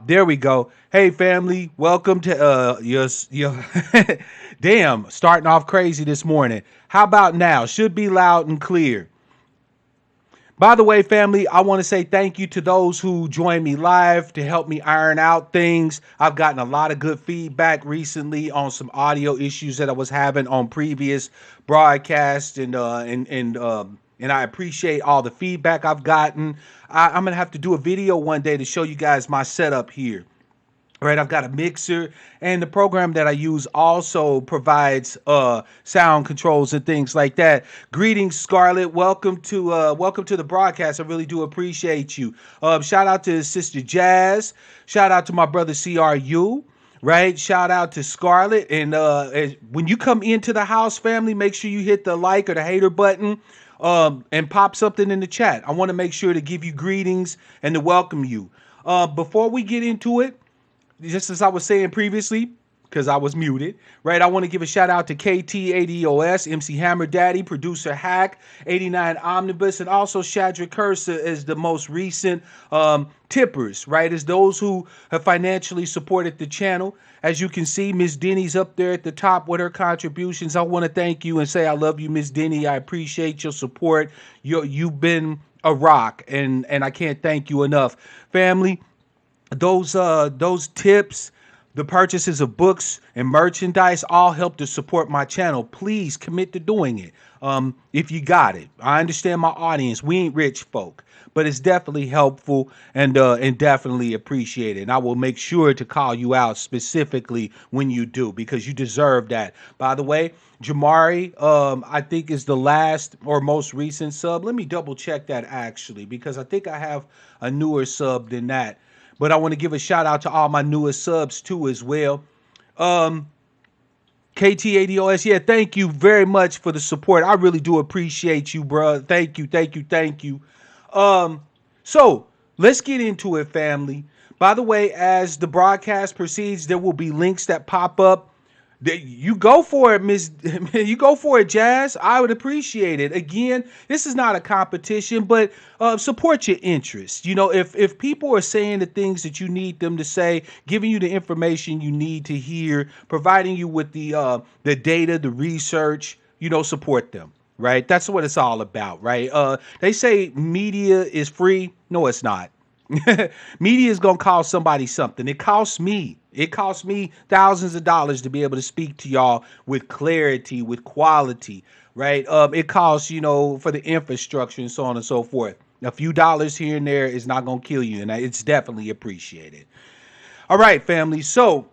There we go. Hey family, welcome to your damn, starting off crazy this morning. How about now? Should be loud and clear. By the way, family, I want to say thank you to those who joined me live to help me iron out things. I've gotten a lot of good feedback recently on some audio issues that I was having on previous broadcasts, and I appreciate all the feedback I've gotten. I'm gonna have to do a video one day to show you guys my setup here. Right, I've got a mixer, and the program that I use also provides sound controls and things like that. Greetings, Scarlett. Welcome to the broadcast. I really do appreciate you. Shout out to Sister Jazz. Shout out to my brother CRU. Right, shout out to Scarlett. And when you come into the house, family, make sure you hit the like or the hater button. And pop something in the chat. I want to make sure to give you greetings and to welcome you. Before we get into it, just as I was saying previously, because I was muted, right? I want to give a shout out to KT80OS, MC Hammer Daddy, producer Hack, 89 Omnibus, and also Shadrack Cursa as the most recent tippers, right? As those who have financially supported the channel. As you can see, Miss Denny's up there at the top with her contributions. I want to thank you and say I love you, Miss Denny. I appreciate your support. You've been a rock, and I can't thank you enough. Family, those tips, the purchases of books and merchandise all help to support my channel. Please commit to doing it. If you got it. I understand my audience. We ain't rich folk, but it's definitely helpful and definitely appreciated. And I will make sure to call you out specifically when you do, because you deserve that. By the way, Jamari, I think is the last or most recent sub. Let me double check that actually, because I think I have a newer sub than that. But I want to give a shout out to all my newest subs too as well. KT80OS, yeah, thank you very much for the support. I really do appreciate you, bro. Thank you, thank you, thank you. So let's get into it, family. By the way, as the broadcast proceeds, there will be links that pop up. You go for it, Miss. You go for it, Jazz. I would appreciate it. Again, this is not a competition, but support your interests. You know, if people are saying the things that you need them to say, giving you the information you need to hear, providing you with the data, the research, you know, support them. Right? That's what it's all about, right? They say media is free. No, it's not. Media is gonna cost somebody something. It costs me. It costs me thousands of dollars to be able to speak to y'all with clarity, with quality, right? It costs, you know, for the infrastructure and so on and so forth. A few dollars here and there is not gonna kill you, and it's definitely appreciated. All right, family. So,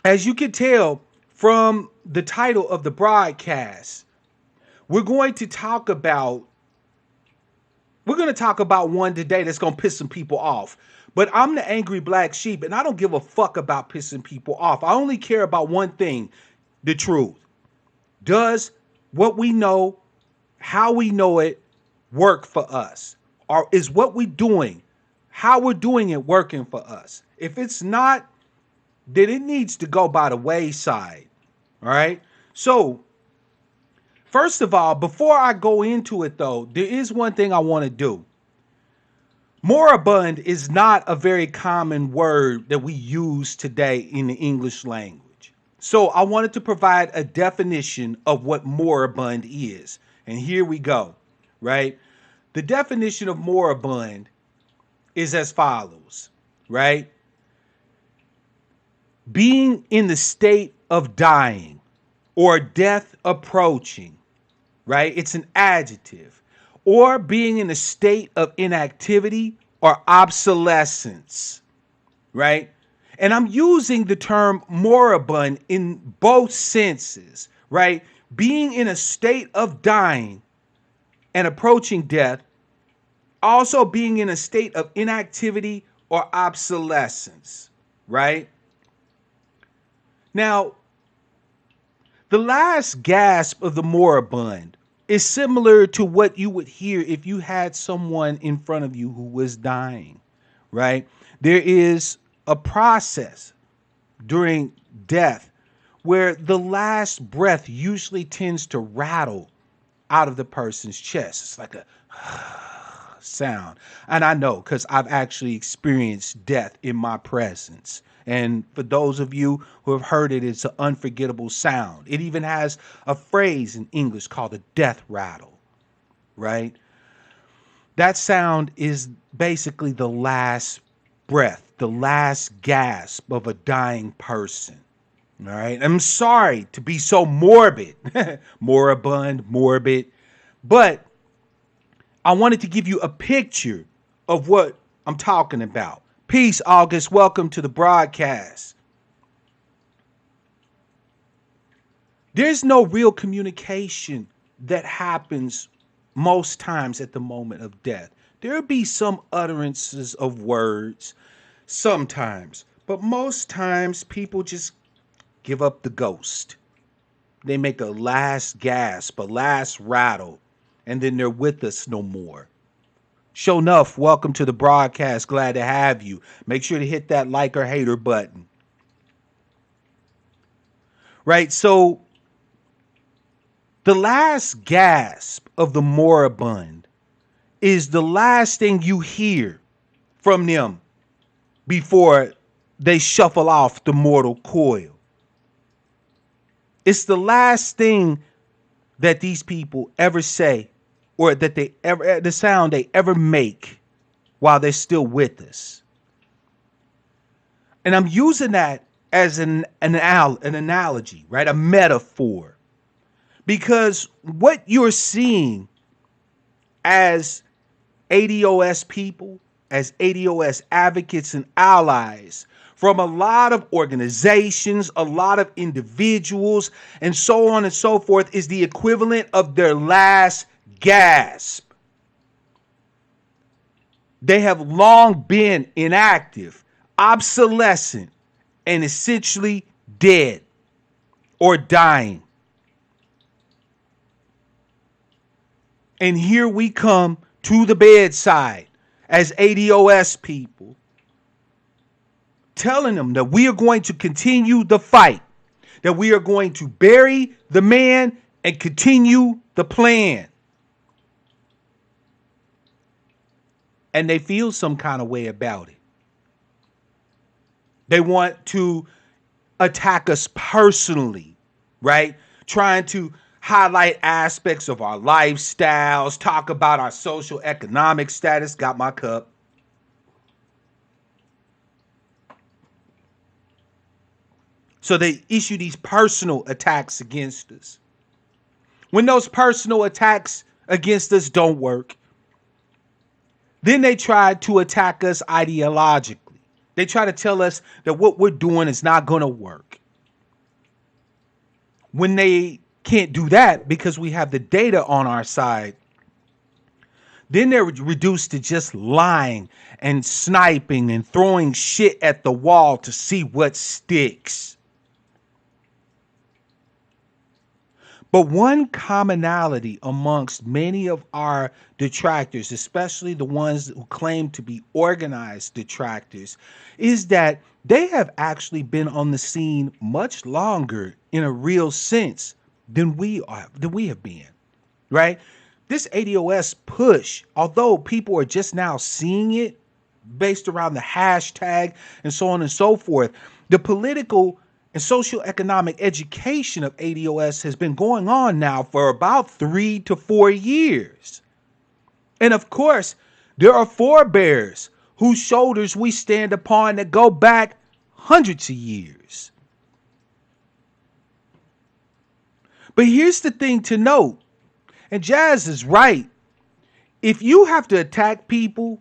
as you can tell from the title of the broadcast, we're going to talk about one today that's going to piss some people off. But I'm the angry black sheep, and I don't give a fuck about pissing people off. I only care about one thing, the truth. Does what we know, how we know it, work for us? Or is what we're doing, how we're doing it, working for us? If it's not, then it needs to go by the wayside. All right? So, first of all, before I go into it, though, there is one thing I want to do. Moribund is not a very common word that we use today in the English language. So I wanted to provide a definition of what moribund is. And here we go, right? The definition of moribund is as follows, right? Being in the state of dying or death approaching, right? It's an adjective. Or being in a state of inactivity or obsolescence, right? And I'm using the term moribund in both senses, right? Being in a state of dying and approaching death, also being in a state of inactivity or obsolescence, right? Now, the last gasp of the moribund is similar to what you would hear if you had someone in front of you who was dying, right? There is a process during death where the last breath usually tends to rattle out of the person's chest. It's like a sound. And I know because I've actually experienced death in my presence. And for those of you who have heard it, it's an unforgettable sound. It even has a phrase in English called a death rattle, right? That sound is basically the last breath, the last gasp of a dying person. All right. I'm sorry to be so morbid, moribund, morbid, but I wanted to give you a picture of what I'm talking about. Peace, August. Welcome to the broadcast. There's no real communication that happens most times at the moment of death. There'll be some utterances of words sometimes, but most times people just give up the ghost. They make a last gasp, a last rattle, and then they're with us no more. Show enough, welcome to the broadcast. Glad to have you. Make sure to hit that like or hater button. Right? So, the last gasp of the moribund is the last thing you hear from them before they shuffle off the mortal coil. It's the last thing that these people ever say, or that they ever, the sound they ever make while they're still with us. And I'm using that as an analogy, right? A metaphor. Because what you're seeing as ADOS people, as ADOS advocates and allies from a lot of organizations, a lot of individuals, and so on and so forth, is the equivalent of their last gasp. They have long been inactive, obsolescent, and essentially dead or dying. And here we come to the bedside as ADOS people, telling them that we are going to continue the fight, that we are going to bury the man and continue the plan. And they feel some kind of way about it. They want to attack us personally, right? Trying to highlight aspects of our lifestyles, talk about our social economic status. Got my cup. So they issue these personal attacks against us. When those personal attacks against us don't work, then they try to attack us ideologically. They try to tell us that what we're doing is not going to work. When they can't do that because we have the data on our side, then they're reduced to just lying and sniping and throwing shit at the wall to see what sticks. But one commonality amongst many of our detractors, especially the ones who claim to be organized detractors, is that they have actually been on the scene much longer in a real sense than we have been, right? This ADOS push, although people are just now seeing it based around the hashtag and so on and so forth, the political and socioeconomic education of ADOS has been going on now for about 3 to 4 years. And of course, there are forebears whose shoulders we stand upon that go back hundreds of years. But here's the thing to note, and Jazz is right. If you have to attack people,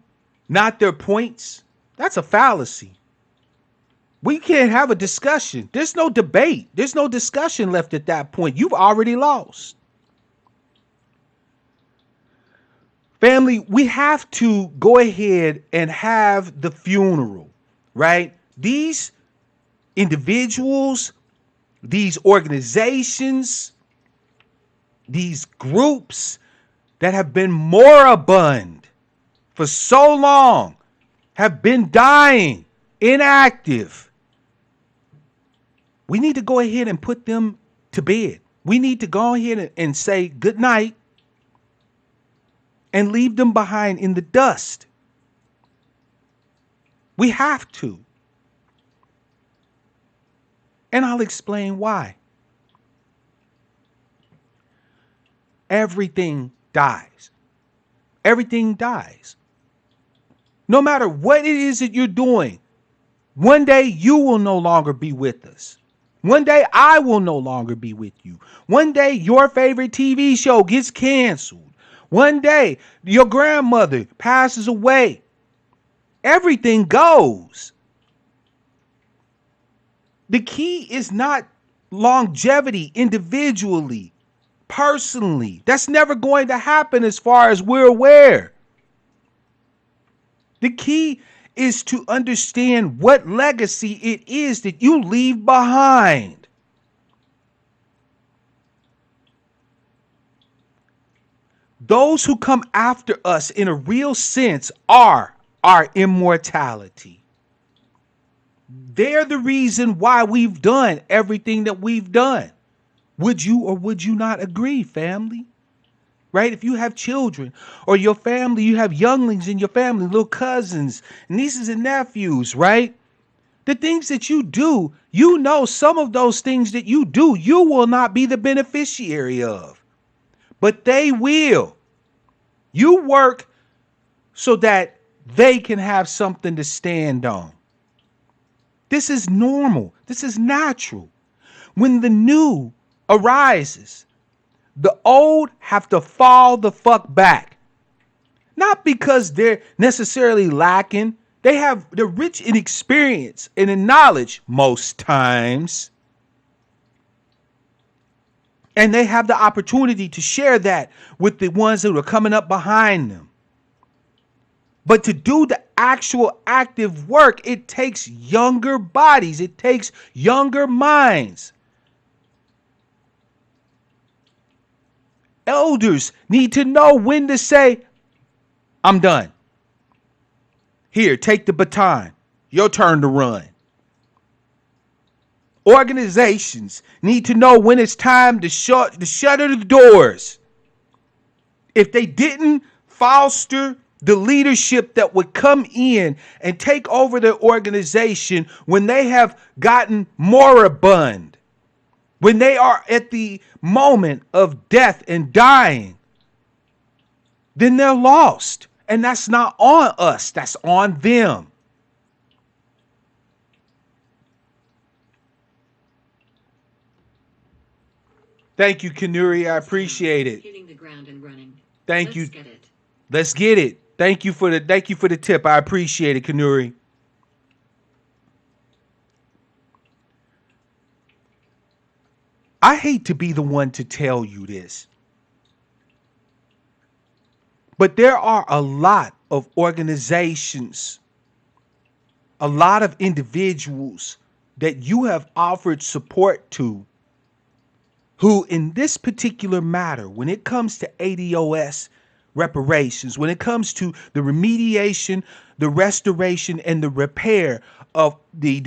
not their points, that's a fallacy. We can't have a discussion. There's no debate. There's no discussion left at that point. You've already lost. Family, we have to go ahead and have the funeral, right? These individuals, these organizations, these groups that have been moribund for so long, have been dying, inactive. We need to go ahead and put them to bed. We need to go ahead and say good night and leave them behind in the dust. We have to. And I'll explain why. Everything dies. Everything dies. No matter what it is that you're doing, one day you will no longer be with us. One day I will no longer be with you. One day your favorite TV show gets canceled. One day your grandmother passes away. Everything goes. The key is not longevity individually, personally. That's never going to happen as far as we're aware. The key is to understand what legacy it is that you leave behind. Those who come after us in a real sense are our immortality. They're the reason why we've done everything that we've done. Would you or would you not agree, family? Right? If you have children or your family, you have younglings in your family, little cousins, nieces and nephews, right? The things that you do, you know, some of those things that you do, you will not be the beneficiary of, but they will. You work so that they can have something to stand on. This is normal. This is natural. When the new arises, the old have to fall the fuck back. Not because they're necessarily lacking. They're rich in experience and in knowledge most times. And they have the opportunity to share that with the ones that are coming up behind them. But to do the actual active work, it takes younger bodies. It takes younger minds. Elders need to know when to say, I'm done. Here, take the baton. Your turn to run. Organizations need to know when it's time to shutter the doors. If they didn't foster the leadership that would come in and take over their organization when they have gotten moribund, when they are at the moment of death and dying, then they're lost. And that's not on us. That's on them. Thank you, Kanuri. I appreciate it. Hitting the ground and running. Thank you. Let's get it. Let's get it. Thank you for the tip. I appreciate it, Kanuri. I hate to be the one to tell you this, but there are a lot of organizations, a lot of individuals that you have offered support to who, in this particular matter, when it comes to ADOS reparations, when it comes to the remediation, the restoration, and the repair of the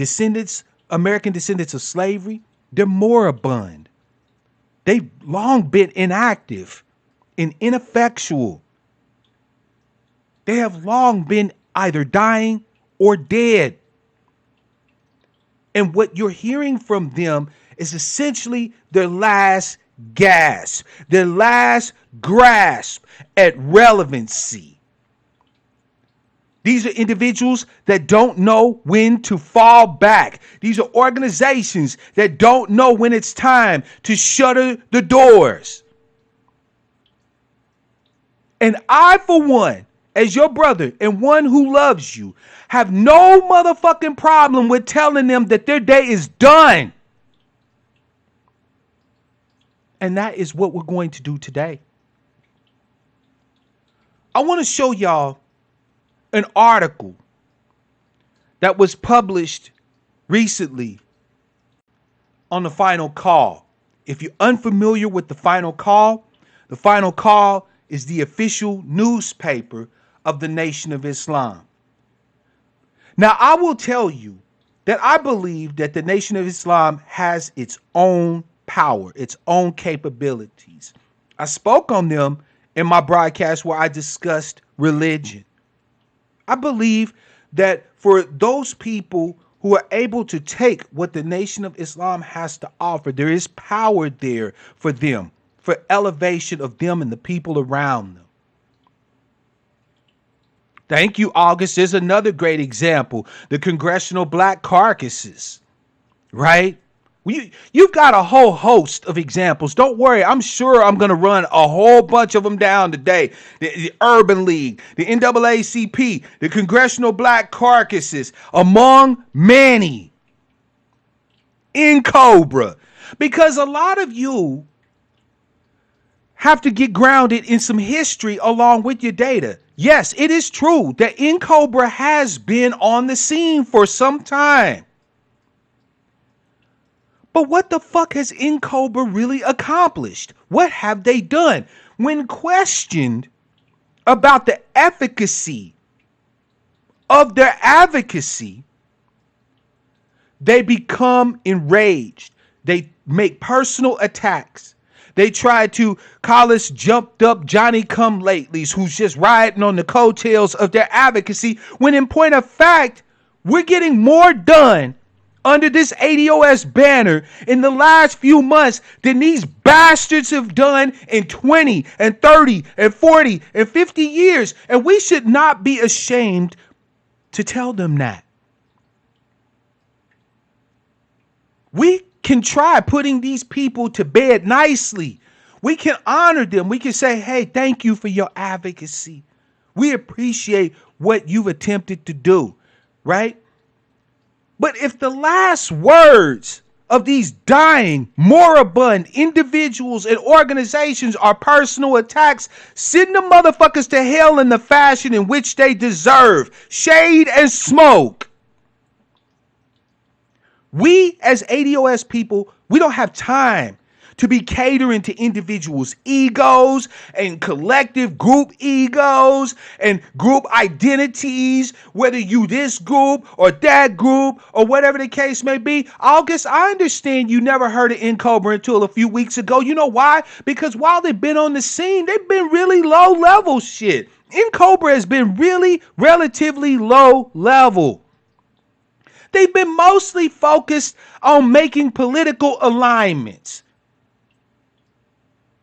American descendants of slavery, they're moribund. They've long been inactive and ineffectual. They have long been either dying or dead. And what you're hearing from them is essentially their last gasp, their last grasp at relevancy. These are individuals that don't know when to fall back. These are organizations that don't know when it's time to shutter the doors. And I, for one, as your brother and one who loves you, have no motherfucking problem with telling them that their day is done. And that is what we're going to do today. I want to show y'all an article that was published recently on the Final Call. If you're unfamiliar with the Final Call is the official newspaper of the Nation of Islam. Now, I will tell you that I believe that the Nation of Islam has its own power, its own capabilities. I spoke on them in my broadcast where I discussed religion. I believe that for those people who are able to take what the Nation of Islam has to offer, there is power there for them, for elevation of them and the people around them. Thank you, August. There's another great example. The Congressional Black Caucuses, right? You've got a whole host of examples. Don't worry. I'm sure I'm going to run a whole bunch of them down today. The Urban League, the NAACP, the Congressional Black Caucuses, among many, in Cobra. Because a lot of you have to get grounded in some history along with your data. Yes, it is true that Cobra has been on the scene for some time. But what the fuck has Cobra really accomplished? What have they done? When questioned about the efficacy of their advocacy, they become enraged. They make personal attacks. They try to call us jumped up Johnny come latelys who's just riding on the coattails of their advocacy, when in point of fact, we're getting more done under this ADOS banner in the last few months than these bastards have done in 20 and 30 and 40 and 50 years. And we should not be ashamed to tell them that. We can try putting these people to bed nicely. We can honor them. We can say, hey, thank you for your advocacy. We appreciate what you've attempted to do, right? But if the last words of these dying, moribund individuals and organizations are personal attacks, send the motherfuckers to hell in the fashion in which they deserve. Shade and smoke. We as ADOS people, we don't have time to be catering to individuals' egos and collective group egos and group identities, whether you this group or that group or whatever the case may be. August, I understand you never heard of Cobra until a few weeks ago. You know why? Because while they've been on the scene, they've been really low level shit. Cobra has been really relatively low level. They've been mostly focused on making political alignments.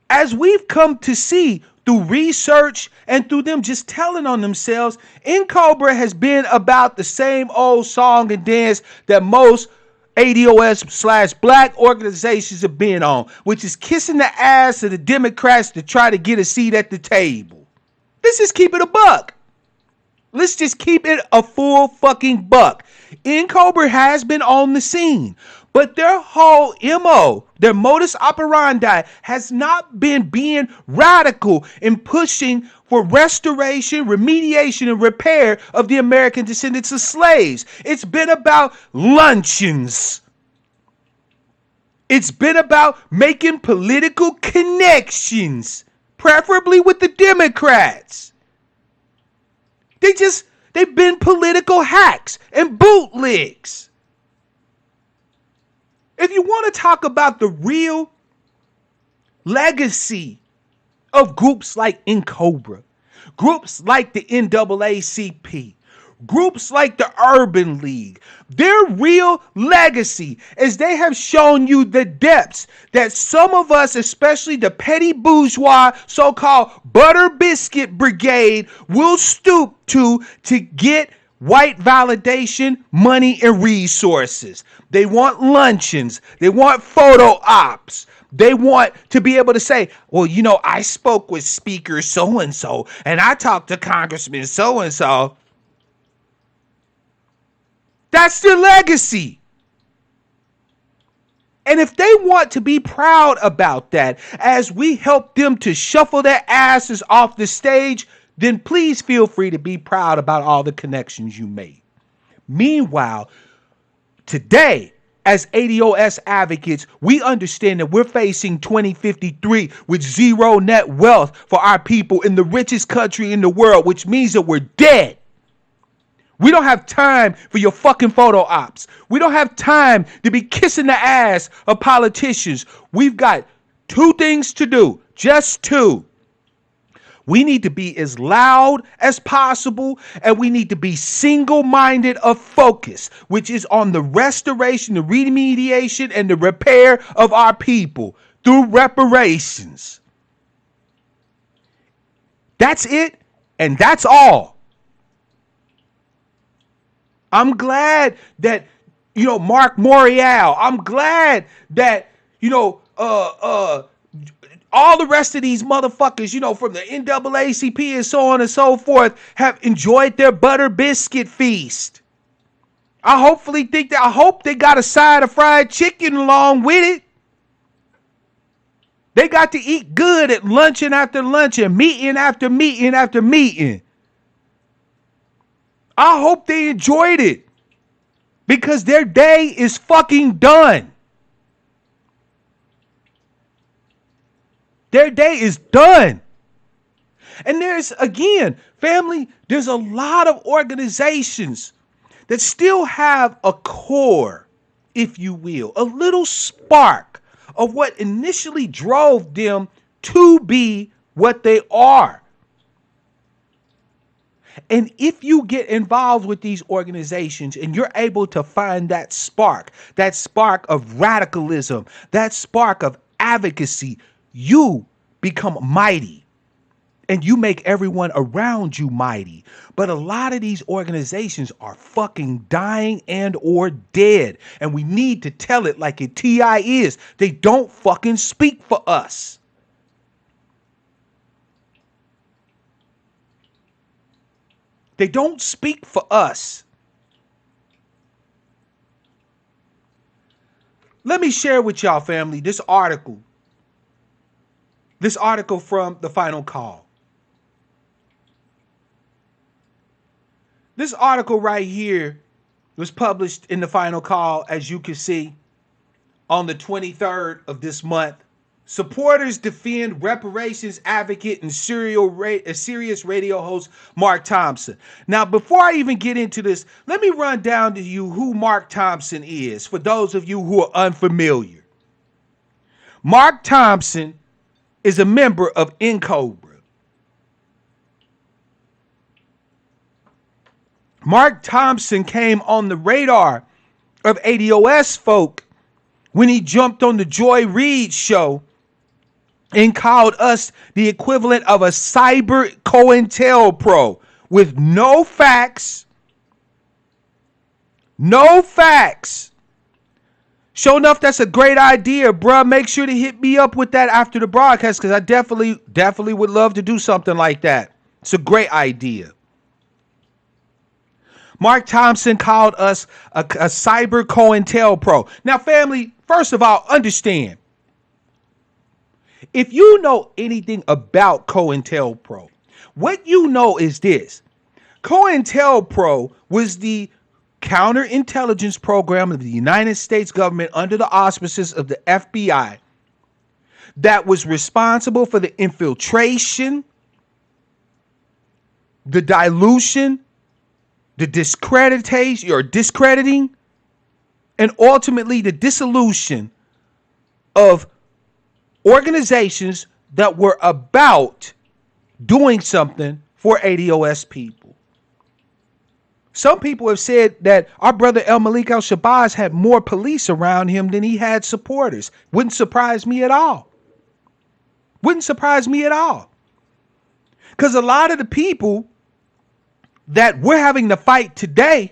As we've come to see through research and through them just telling on themselves, Cobra has been about the same old song and dance that most ADOS/black organizations have been on, which is kissing the ass of the Democrats to try to get a seat at the table. Let's just keep it a buck. Let's just keep it a full fucking buck. Cobra has been on the scene, but their whole MO, their modus operandi, has not been being radical in pushing for restoration, remediation, and repair of the American descendants of slaves. It's been about luncheons. It's been about making political connections, preferably with the Democrats. They've been political hacks and bootlegs. If you want to talk about the real legacy of groups like Cobra, groups like the NAACP, groups like the Urban League, their real legacy is they have shown you the depths that some of us, especially the petty bourgeois, so-called butter biscuit brigade, will stoop to get white validation, money, and resources. They want luncheons. They want photo ops. They want to be able to say, well, you know, I spoke with Speaker so-and-so, and I talked to Congressman so-and-so. That's their legacy. And if they want to be proud about that, as we help them to shuffle their asses off the stage, then please feel free to be proud about all the connections you made. Meanwhile, today, as ADOS advocates, we understand that we're facing 2053 with zero net wealth for our people in the richest country in the world, which means that we're dead. We don't have time for your fucking photo ops. We don't have time to be kissing the ass of politicians. We've got two things to do, just two. We need to be as loud as possible, and we need to be single-minded of focus, which is on the restoration, the remediation, and the repair of our people through reparations. That's it, and that's all. I'm glad that, Mark Morial. I'm glad that, all the rest of these motherfuckers, from the NAACP and so on and so forth, have enjoyed their butter biscuit feast. I hope they got a side of fried chicken along with it. They got to eat good at luncheon after luncheon, meeting after meeting after meeting. I hope they enjoyed it, because their day is fucking done. Their day is done. And there's a lot of organizations that still have a core, if you will, a little spark of what initially drove them to be what they are. And if you get involved with these organizations and you're able to find that spark of radicalism, that spark of advocacy, you become mighty and you make everyone around you mighty. But a lot of these organizations are fucking dying and or dead. And we need to tell it like it TI is. They don't fucking speak for us. They don't speak for us. Let me share with y'all, family, this article from The Final Call. This article right here was published in The Final Call, as you can see, on the 23rd of this month. Supporters defend reparations advocate and Sirius radio host Mark Thompson. Now, before I even get into this, let me run down to you who Mark Thompson is, for those of you who are unfamiliar. Mark Thompson is a member of NCOBRA. Mark Thompson came on the radar of ADOS folk when he jumped on the Joy Reid show and called us the equivalent of a cyber COINTELPRO with no facts. No facts. Sure enough, that's a great idea, bruh. Make sure to hit me up with that after the broadcast, because I definitely would love to do something like that. It's a great idea. Mark Thompson called us a cyber COINTELPRO. Now, family, first of all, understand. If you know anything about COINTELPRO, what you know is this. COINTELPRO was the counterintelligence program of the United States government under the auspices of the FBI that was responsible for the infiltration, the dilution, the discrediting, and ultimately the dissolution of organizations that were about doing something for ADOS people. Some people have said that our brother El Malik Al-Shabazz had more police around him than he had supporters. Wouldn't surprise me at all. Wouldn't surprise me at all. Because a lot of the people that we're having to fight today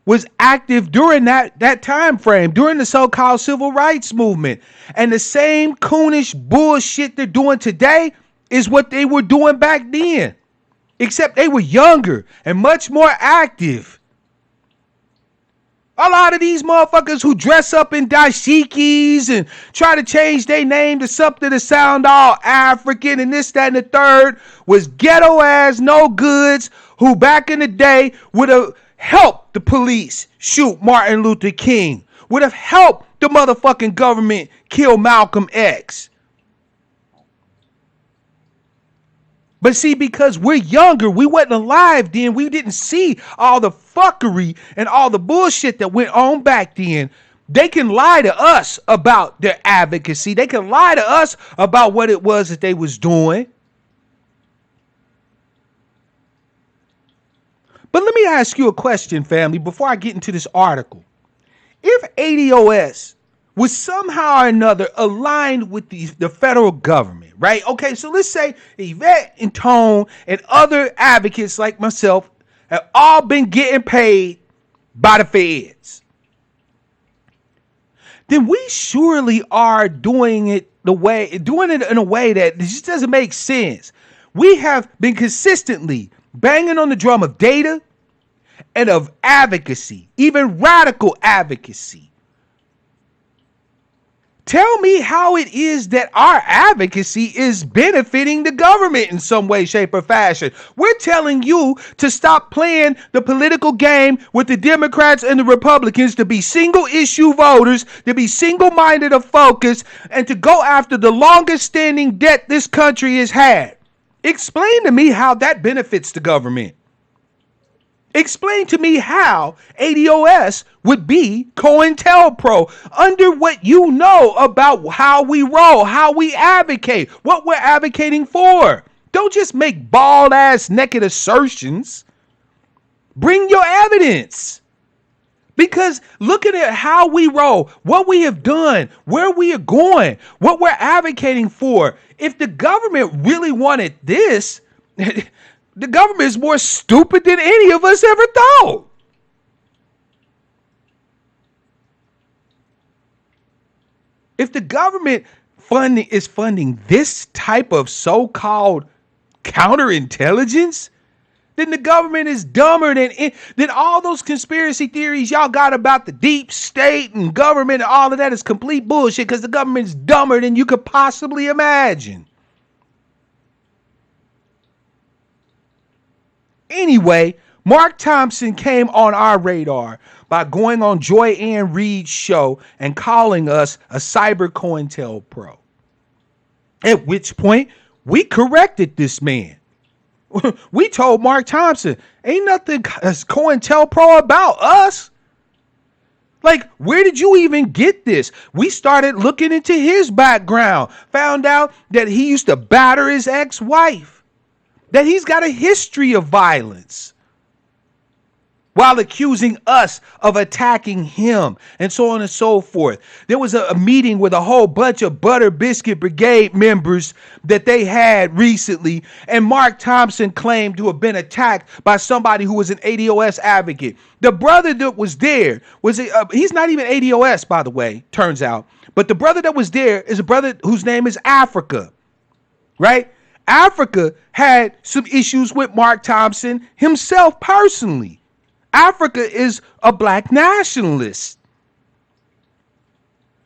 was active during that time frame, during the so-called civil rights movement. And the same coonish bullshit they're doing today is what they were doing back then. Except they were younger and much more active. A lot of these motherfuckers who dress up in dashikis and try to change their name to something to sound all African and this, that, and the third was ghetto ass no goods who back in the day would have helped the police shoot Martin Luther King, would have helped the motherfucking government kill Malcolm X. But see, because we're younger, we wasn't alive then. We didn't see all the fuckery and all the bullshit that went on back then. They can lie to us about their advocacy. They can lie to us about what it was that they was doing. But let me ask you a question, family, before I get into this article. If ADOS was somehow or another aligned with the federal government, right? Okay, so let's say Yvette and Tone and other advocates like myself have all been getting paid by the feds. Then we surely are doing it in a way that just doesn't make sense. We have been consistently banging on the drum of data and of advocacy, even radical advocacy. Tell me how it is that our advocacy is benefiting the government in some way, shape, or fashion. We're telling you to stop playing the political game with the Democrats and the Republicans, to be single issue voters, to be single-minded of focus, and to go after the longest standing debt this country has had. Explain to me how that benefits the government. Explain to me how ADOS would be COINTELPRO under what you know about how we roll, how we advocate, what we're advocating for. Don't just make bald-ass naked assertions. Bring your evidence. Because looking at how we roll, what we have done, where we are going, what we're advocating for, if the government really wanted this, the government is more stupid than any of us ever thought. If the government is funding this type of so-called counterintelligence, then the government is dumber than all those conspiracy theories y'all got about the deep state and government and all of that is complete bullshit, because the government's dumber than you could possibly imagine. Anyway, Mark Thompson came on our radar by going on Joy Ann Reid's show and calling us a cyber COINTELPRO. At which point, we corrected this man. We told Mark Thompson, ain't nothing COINTELPRO about us. Like, where did you even get this? We started looking into his background, found out that he used to batter his ex-wife, that he's got a history of violence, while accusing us of attacking him, and so on and so forth. There was a meeting with a whole bunch of Butter Biscuit Brigade members that they had recently, and Mark Thompson claimed to have been attacked by somebody who was an ADOS advocate. The brother that was there he's not even ADOS, by the way, turns out, but the brother that was there is a brother whose name is Africa, right? Africa had some issues with Mark Thompson himself personally. Africa is a black nationalist.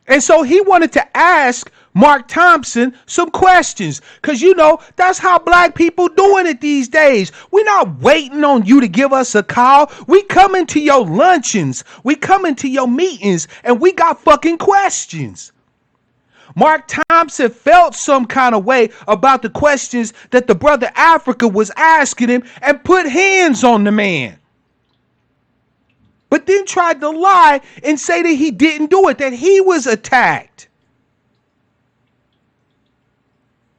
And so he wanted to ask Mark Thompson some questions, because, you know, that's how black people doing it these days. We're not waiting on you to give us a call. We come into your luncheons. We come into your meetings, and we got fucking questions. Mark Thompson felt some kind of way about the questions that the brother Africa was asking him and put hands on the man. But then tried to lie and say that he didn't do it, that he was attacked.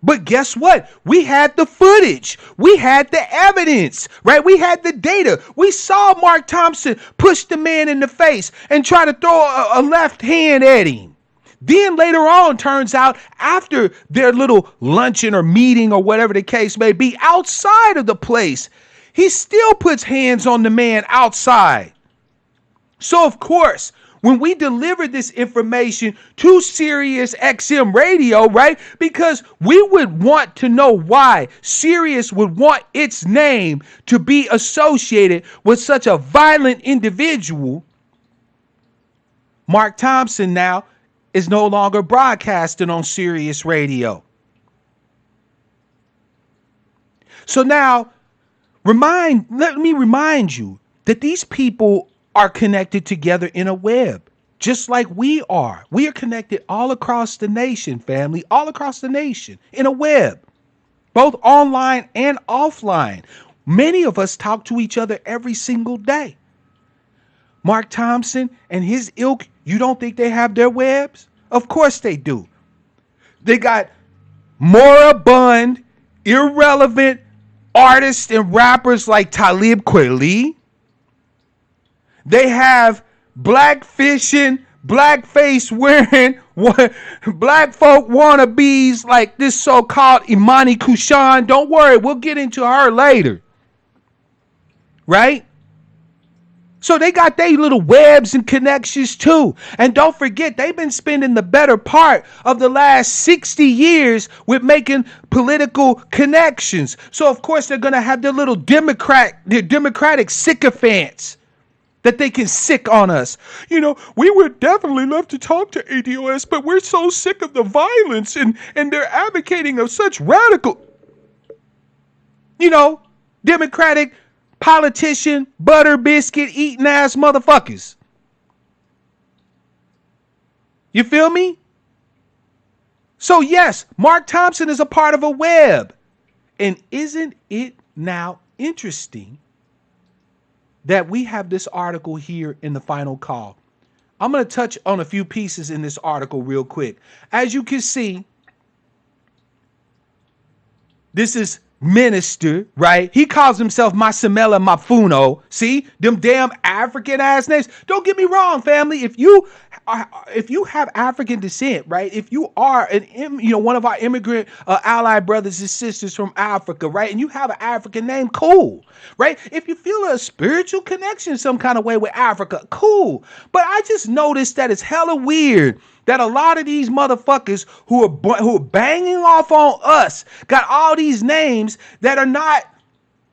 But guess what? We had the footage. We had the evidence, right? We had the data. We saw Mark Thompson push the man in the face and try to throw a left hand at him. Then later on, turns out, after their little luncheon or meeting or whatever the case may be, outside of the place, he still puts hands on the man outside. So, of course, when we delivered this information to Sirius XM Radio, right, because we would want to know why Sirius would want its name to be associated with such a violent individual, Mark Thompson now is no longer broadcasting on Sirius Radio. So now, let me remind you that these people are connected together in a web, just like we are. We are connected all across the nation, family, all across the nation in a web, both online and offline. Many of us talk to each other every single day. Mark Thompson and his ilk, you don't think they have their webs? Of course they do. They got moribund, irrelevant artists and rappers like Talib Kweli, They have black fishing, blackface wearing, black folk wannabes like this so-called Imani Kushan. Don't worry, we'll get into her later. Right? So they got their little webs and connections too. And don't forget, they've been spending the better part of the last 60 years with making political connections. So of course they're going to have their little democratic sycophants that they can sick on us. You know, we would definitely love to talk to ADOS, but we're so sick of the violence and they're advocating of such radical, democratic politician, butter biscuit eating ass motherfuckers. You feel me? So yes, Mark Thompson is a part of a web. And isn't it now interesting that we have this article here in the final call? I'm going to touch on a few pieces in this article real quick. As you can see, this is Minister, right? He calls himself Masamela Mafuno. See, them damn African ass names. Don't get me wrong, family. If you have African descent, right? If you are one of our immigrant allied brothers and sisters from Africa, right? And you have an African name, cool, right? If you feel a spiritual connection some kind of way with Africa, cool. But I just noticed that it's hella weird that a lot of these motherfuckers who are banging off on us got all these names that are not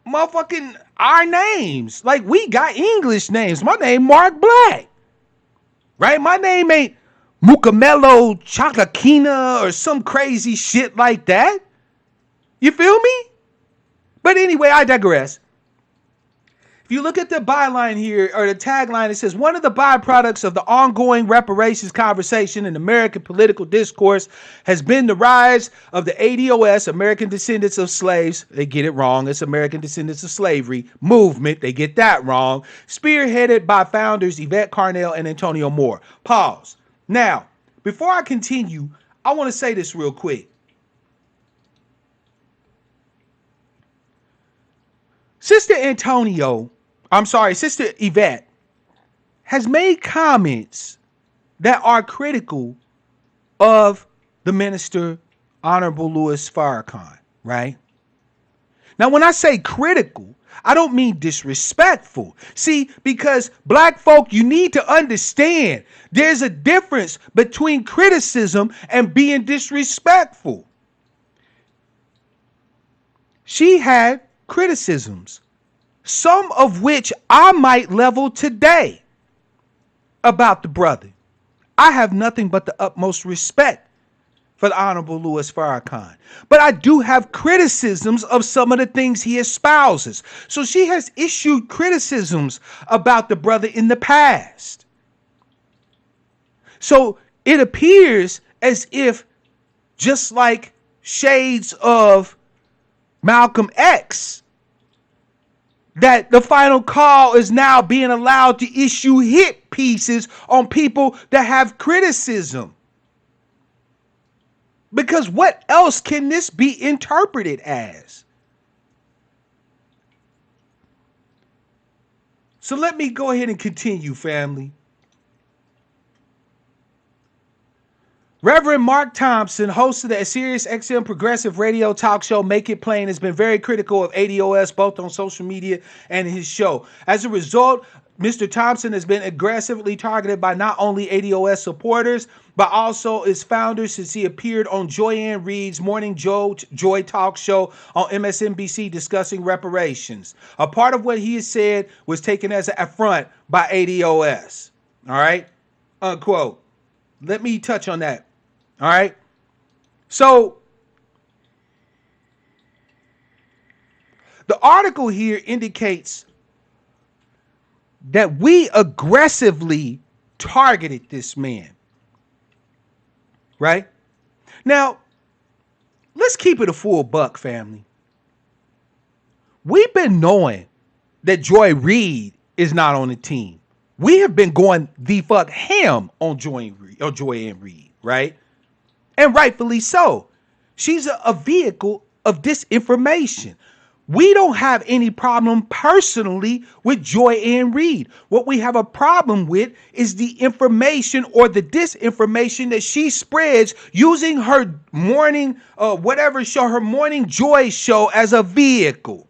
motherfucking our names. Like, we got English names. My name Mark Black, right? My name ain't Mukamelo Chakakina or some crazy shit like that. You feel me? But anyway, I digress. If you look at the byline here, or the tagline, it says, one of the byproducts of the ongoing reparations conversation in American political discourse has been the rise of the ADOS, American Descendants of Slaves. They get it wrong. It's American Descendants of Slavery movement. They get that wrong. Spearheaded by founders Yvette Carnell and Antonio Moore. Pause. Now, before I continue, I want to say this real quick. Sister Yvette has made comments that are critical of the minister, Honorable Louis Farrakhan, right? Now, when I say critical, I don't mean disrespectful. See, because black folk, you need to understand there's a difference between criticism and being disrespectful. She had criticisms, some of which I might level today about the brother. I have nothing but the utmost respect for the Honorable Louis Farrakhan. But I do have criticisms of some of the things he espouses. So she has issued criticisms about the brother in the past. So it appears as if, just like shades of Malcolm X, that the final call is now being allowed to issue hit pieces on people that have criticism. Because what else can this be interpreted as? So let me go ahead and continue, family. Reverend Mark Thompson, host of the Sirius XM progressive radio talk show Make It Plain, has been very critical of ADOS both on social media and his show. As a result, Mr. Thompson has been aggressively targeted by not only ADOS supporters, but also its founders, since he appeared on Joy-Ann Reid's Morning Joy talk show on MSNBC discussing reparations. A part of what he has said was taken as an affront by ADOS. All right? Unquote. Let me touch on that. All right. So the article here indicates that we aggressively targeted this man. Right? Now, let's keep it a full buck, family. We've been knowing that Joy Reid is not on the team. We have been going the fuck ham on Joy-Ann Reid, right? And rightfully so. She's a vehicle of disinformation. We don't have any problem personally with Joy Ann Reid. What we have a problem with is the information or the disinformation that she spreads using her morning, whatever show, her morning joy show as a vehicle.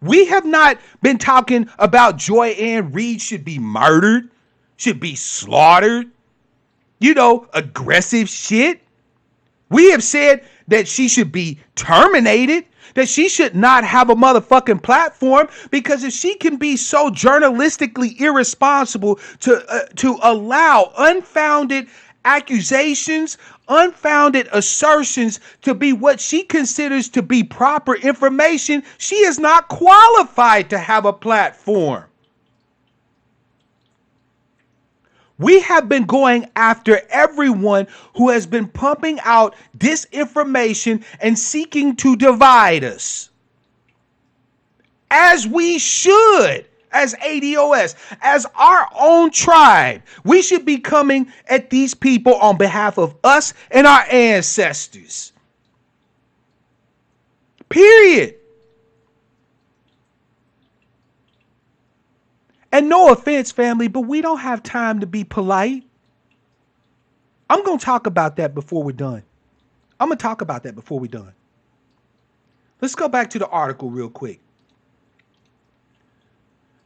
We have not been talking about Joy Ann Reid should be murdered, should be slaughtered, aggressive shit. We have said that she should be terminated, that she should not have a motherfucking platform, because if she can be so journalistically irresponsible to allow unfounded accusations, unfounded assertions to be what she considers to be proper information, she is not qualified to have a platform. We have been going after everyone who has been pumping out disinformation and seeking to divide us. As we should, as ADOS, as our own tribe. We should be coming at these people on behalf of us and our ancestors. Period. And no offense, family, but we don't have time to be polite. I'm going to talk about that before we're done. Let's go back to the article real quick.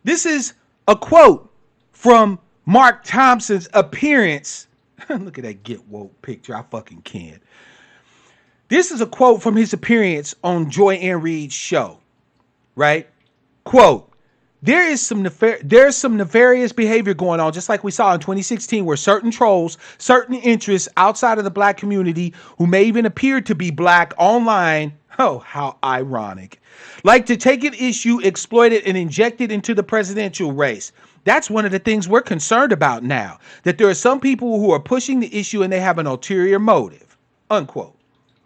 This is a quote from Mark Thompson's appearance. Look at that get woke picture. I fucking can't. This is a quote from his appearance on Joy Ann Reid's show, right? Quote, there's some nefarious behavior going on, just like we saw in 2016, where certain trolls, certain interests outside of the black community who may even appear to be black online, oh, how ironic, like to take an issue, exploit it, and inject it into the presidential race. That's one of the things we're concerned about now, that there are some people who are pushing the issue and they have an ulterior motive, unquote.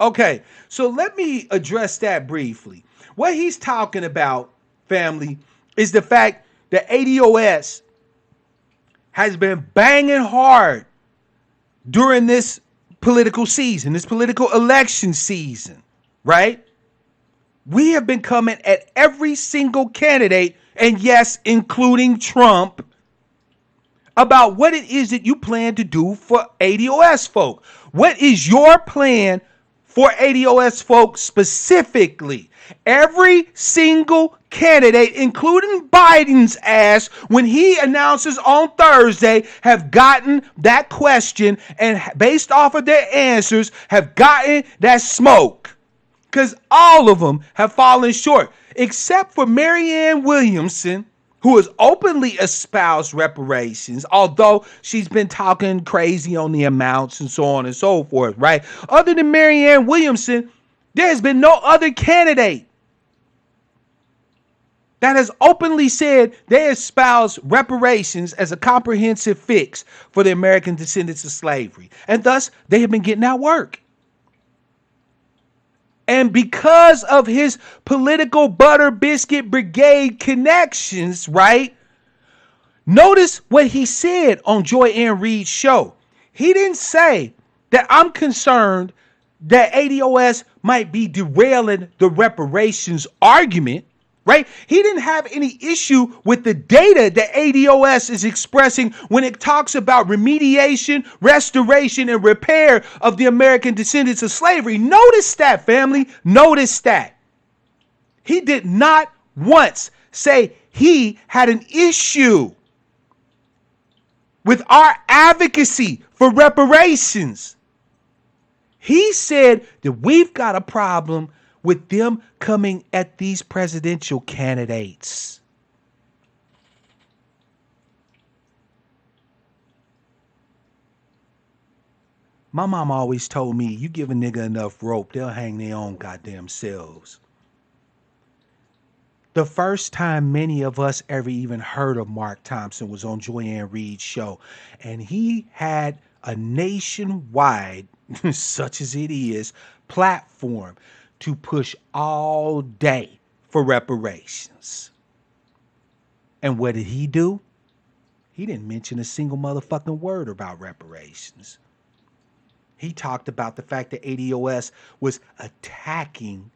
Okay, so let me address that briefly. What he's talking about, family, is the fact that ADOS has been banging hard during this political season, this political election season, right? We have been coming at every single candidate, and yes, including Trump, about what it is that you plan to do for ADOS folk. What is your plan for ADOS folks specifically? Every single candidate, including Biden's ass, when he announces on Thursday, have gotten that question, and based off of their answers, have gotten that smoke. Because all of them have fallen short, except for Marianne Williamson, who has openly espoused reparations, although she's been talking crazy on the amounts and so on and so forth, right? Other than Marianne Williamson, there has been no other candidate that has openly said they espouse reparations as a comprehensive fix for the American descendants of slavery. And thus, they have been getting out work. And because of his political butter biscuit brigade connections, right? Notice what he said on Joy Ann Reid's show. He didn't say that I'm concerned that ADOS might be derailing the reparations argument, right? He didn't have any issue with the data that ADOS is expressing when it talks about remediation, restoration, and repair of the American descendants of slavery. Notice that, family. Notice that. He did not once say he had an issue with our advocacy for reparations. He said that we've got a problem with them coming at these presidential candidates. My mom always told me, you give a nigga enough rope, they'll hang their own goddamn selves. The first time many of us ever even heard of Mark Thompson was on Joy Ann Reid's show, and he had a nationwide, such as it is, platform to push all day for reparations. And what did he do? He didn't mention a single motherfucking word about reparations. He talked about the fact that ADOS was attacking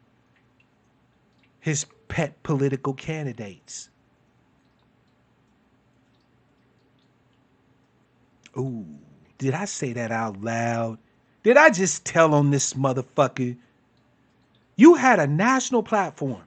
his pet political candidates. Ooh, did I say that out loud? Did I just tell on this motherfucker? You had a national platform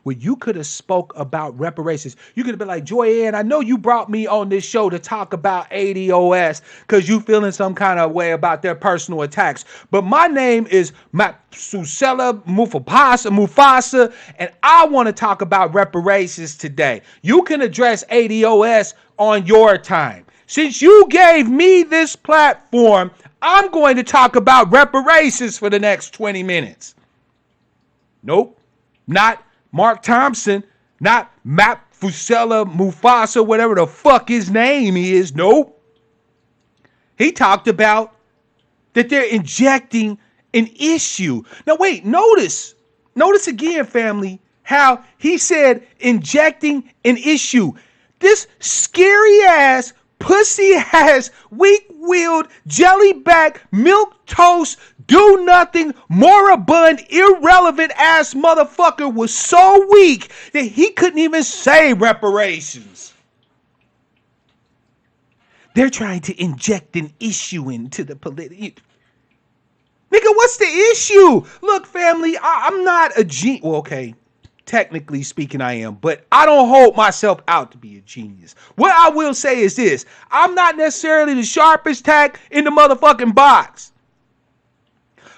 where you could have spoke about reparations. You could have been like, Joyanne, I know you brought me on this show to talk about ADOS because you feeling some kind of way about their personal attacks. But my name is Matsusela Mufasa, and I want to talk about reparations today. You can address ADOS on your time. Since you gave me this platform, I'm going to talk about reparations for the next 20 minutes. Nope. Not Mark Thompson. Not Matsusela Mufasa, whatever the fuck his name is. Nope. He talked about that they're injecting an issue. Now wait, notice again, family, how he said injecting an issue. This scary ass, pussy ass, weak-willed, jellyback, milquetoast, do nothing, moribund, irrelevant ass motherfucker was so weak that he couldn't even say reparations. They're trying to inject an issue into the political. Nigga, what's the issue? Look, family, I'm not a genius. Well, okay, technically speaking, I am, but I don't hold myself out to be a genius. What I will say is this: I'm not necessarily the sharpest tack in the motherfucking box.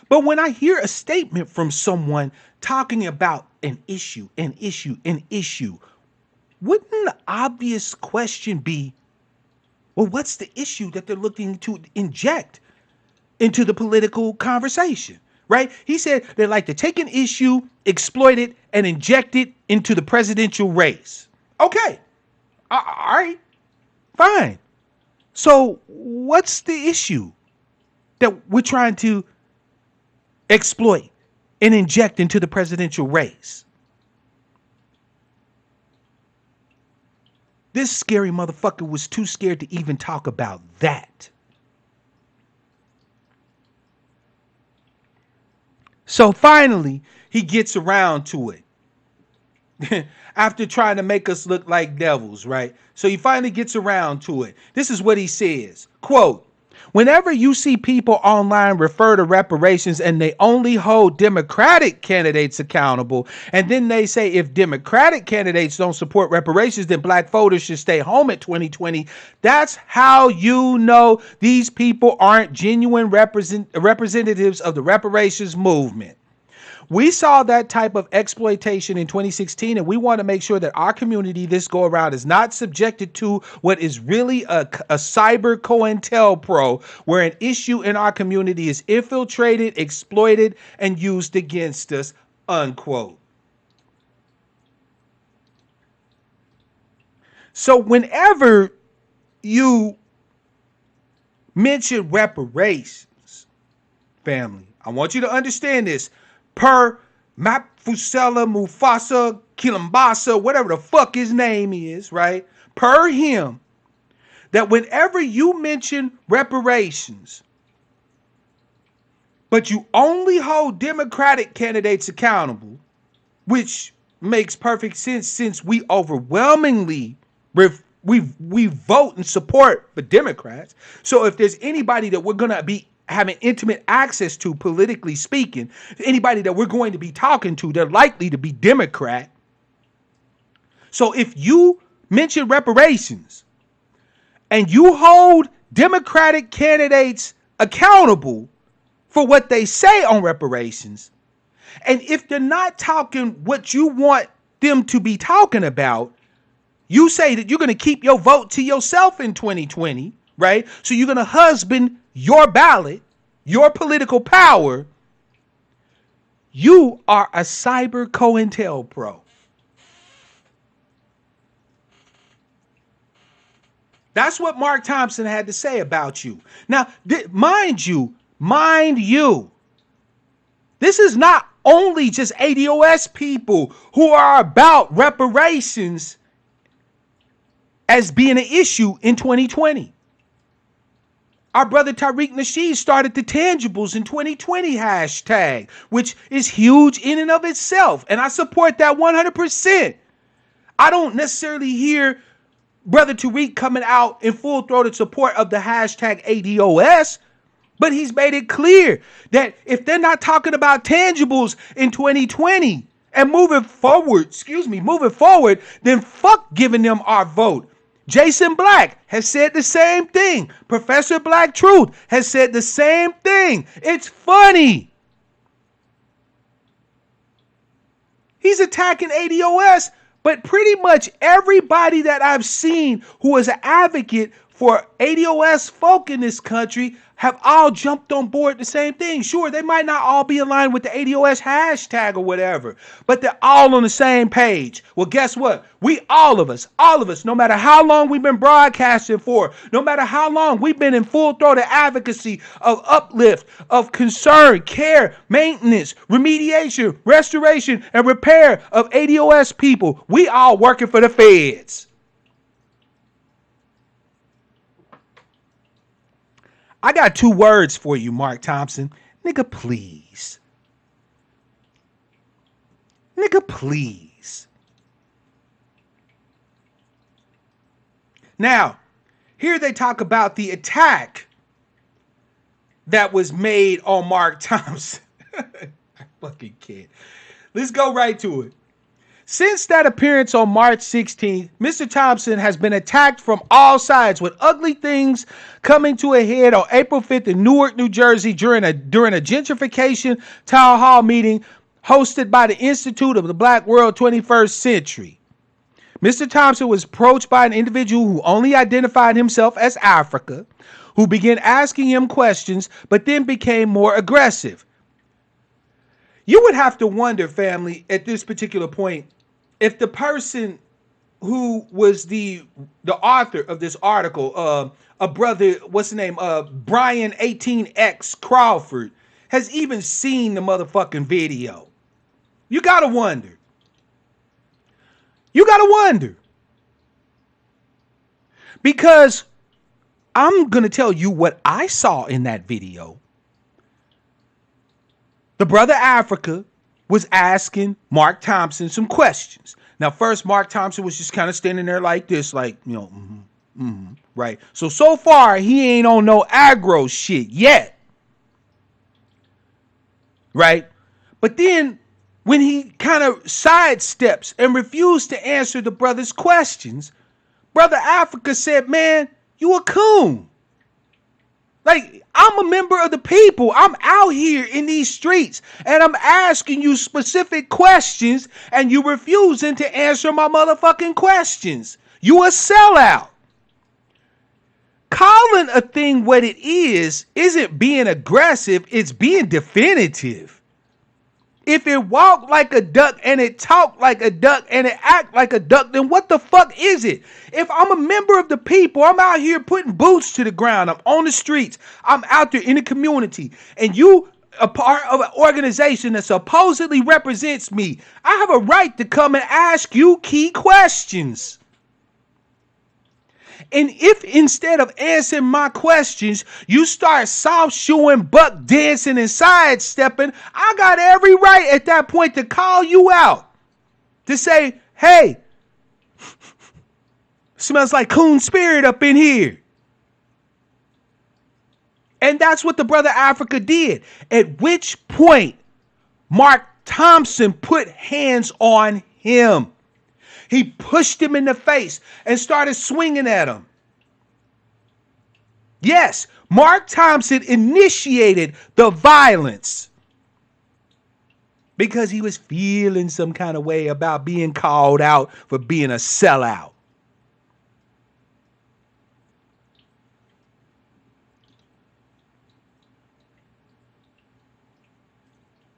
But when I hear a statement from someone talking about an issue, wouldn't the obvious question be, well, what's the issue that they're looking to inject into the political conversation, right? He said they like to take an issue, exploit it, and inject it into the presidential race. Okay. All right. Fine. So what's the issue that we're trying to exploit and inject into the presidential race? This scary motherfucker was too scared to even talk about that. So finally, he gets around to it. After trying to make us look like devils, right? So he finally gets around to it. This is what he says. Quote, whenever you see people online refer to reparations and they only hold Democratic candidates accountable, and then they say if Democratic candidates don't support reparations, then black voters should stay home at 2020, that's how you know these people aren't genuine representatives of the reparations movement. We saw that type of exploitation in 2016, and we want to make sure that our community this go around is not subjected to what is really a cyber COINTELPRO, where an issue in our community is infiltrated, exploited, and used against us, unquote. So whenever you mention reparations, family, I want you to understand this. Per Matsusela Mufasa Kilambasa, whatever the fuck his name is, right? Per him, that whenever you mention reparations, but you only hold Democratic candidates accountable, which makes perfect sense since we overwhelmingly we vote and support the Democrats. So if there's anybody that we're gonna be having intimate access to, politically speaking, anybody that we're going to be talking to, they're likely to be Democrat. So if you mention reparations and you hold Democratic candidates accountable for what they say on reparations, and if they're not talking what you want them to be talking about, you say that you're going to keep your vote to yourself in 2020, right? So you're going to husband your ballot, your political power. You are a cyber COINTELPRO. That's what Mark Thompson had to say about you. Now, mind you, this is not only just ADOS people who are about reparations as being an issue in 2020. Our brother Tariq Nasheed started the Tangibles in 2020 hashtag, which is huge in and of itself. And I support that 100%. I don't necessarily hear brother Tariq coming out in full-throated support of the hashtag ADOS, but he's made it clear that if they're not talking about tangibles in 2020 and moving forward, then fuck giving them our vote. Jason Black has said the same thing. Professor Black Truth has said the same thing. It's funny. He's attacking ADOS, but pretty much everybody that I've seen who is an advocate for ADOS folk in this country have all jumped on board the same thing. Sure, they might not all be aligned with the ADOS hashtag or whatever, but they're all on the same page. Well, guess what? All of us, no matter how long we've been broadcasting for, no matter how long we've been in full-throated advocacy of uplift, of concern, care, maintenance, remediation, restoration, and repair of ADOS people, we all working for the feds. I got 2 words for you, Mark Thompson. Nigga, please. Nigga, please. Now, here they talk about the attack that was made on Mark Thompson. I fucking can't. Let's go right to it. Since that appearance on March 16th, Mr. Thompson has been attacked from all sides, with ugly things coming to a head on April 5th in Newark, New Jersey during a gentrification town hall meeting hosted by the Institute of the Black World 21st Century. Mr. Thompson was approached by an individual who only identified himself as Africa, who began asking him questions, but then became more aggressive. You would have to wonder, family, at this particular point, if the person who was the author of this article, a brother, what's the name, Brian 18X Crawford, has even seen the motherfucking video. You gotta wonder. You gotta wonder. Because I'm gonna tell you what I saw in that video. The brother Africa was asking Mark Thompson some questions. Now, first, Mark Thompson was just kind of standing there like this, like, you know, right? So far, he ain't on no aggro shit yet. Right? But then, when he kind of sidesteps and refused to answer the brother's questions, brother Africa said, man, you a coon. Like, I'm a member of the people. I'm out here in these streets and I'm asking you specific questions and you refusing to answer my motherfucking questions. You a sellout. Calling a thing what it is isn't being aggressive. It's being definitive. If it walked like a duck and it talked like a duck and it act like a duck, then what the fuck is it? If I'm a member of the people, I'm out here putting boots to the ground. I'm on the streets. I'm out there in the community. And you a part of an organization that supposedly represents me. I have a right to come and ask you key questions. And if instead of answering my questions, you start soft shoeing, buck dancing, and sidestepping, I got every right at that point to call you out. To say, hey, smells like coon spirit up in here. And that's what the brother Africa did. At which point, Mark Thompson put hands on him. He pushed him in the face and started swinging at him. Yes, Mark Thompson initiated the violence because he was feeling some kind of way about being called out for being a sellout.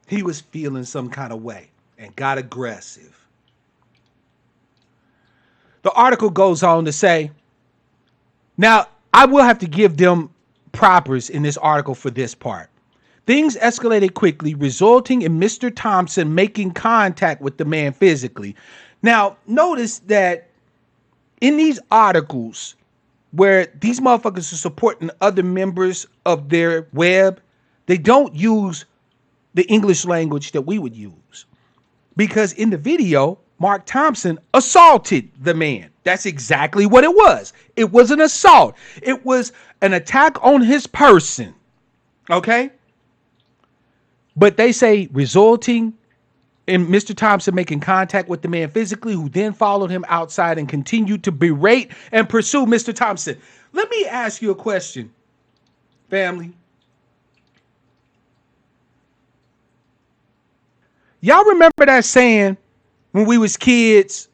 He was feeling some kind of way and got aggressive. The article goes on to say, now I will have to give them propers in this article for this part. Things escalated quickly, resulting in Mr. Thompson making contact with the man physically. Now, notice that in these articles, where these motherfuckers are supporting other members of their web, they don't use the English language that we would use. Because in the video, Mark Thompson assaulted the man. That's exactly what it was. It was an assault. It was an attack on his person. Okay? But they say resulting in Mr. Thompson making contact with the man physically, who then followed him outside and continued to berate and pursue Mr. Thompson. Let me ask you a question, family. Y'all remember that saying when we was kids?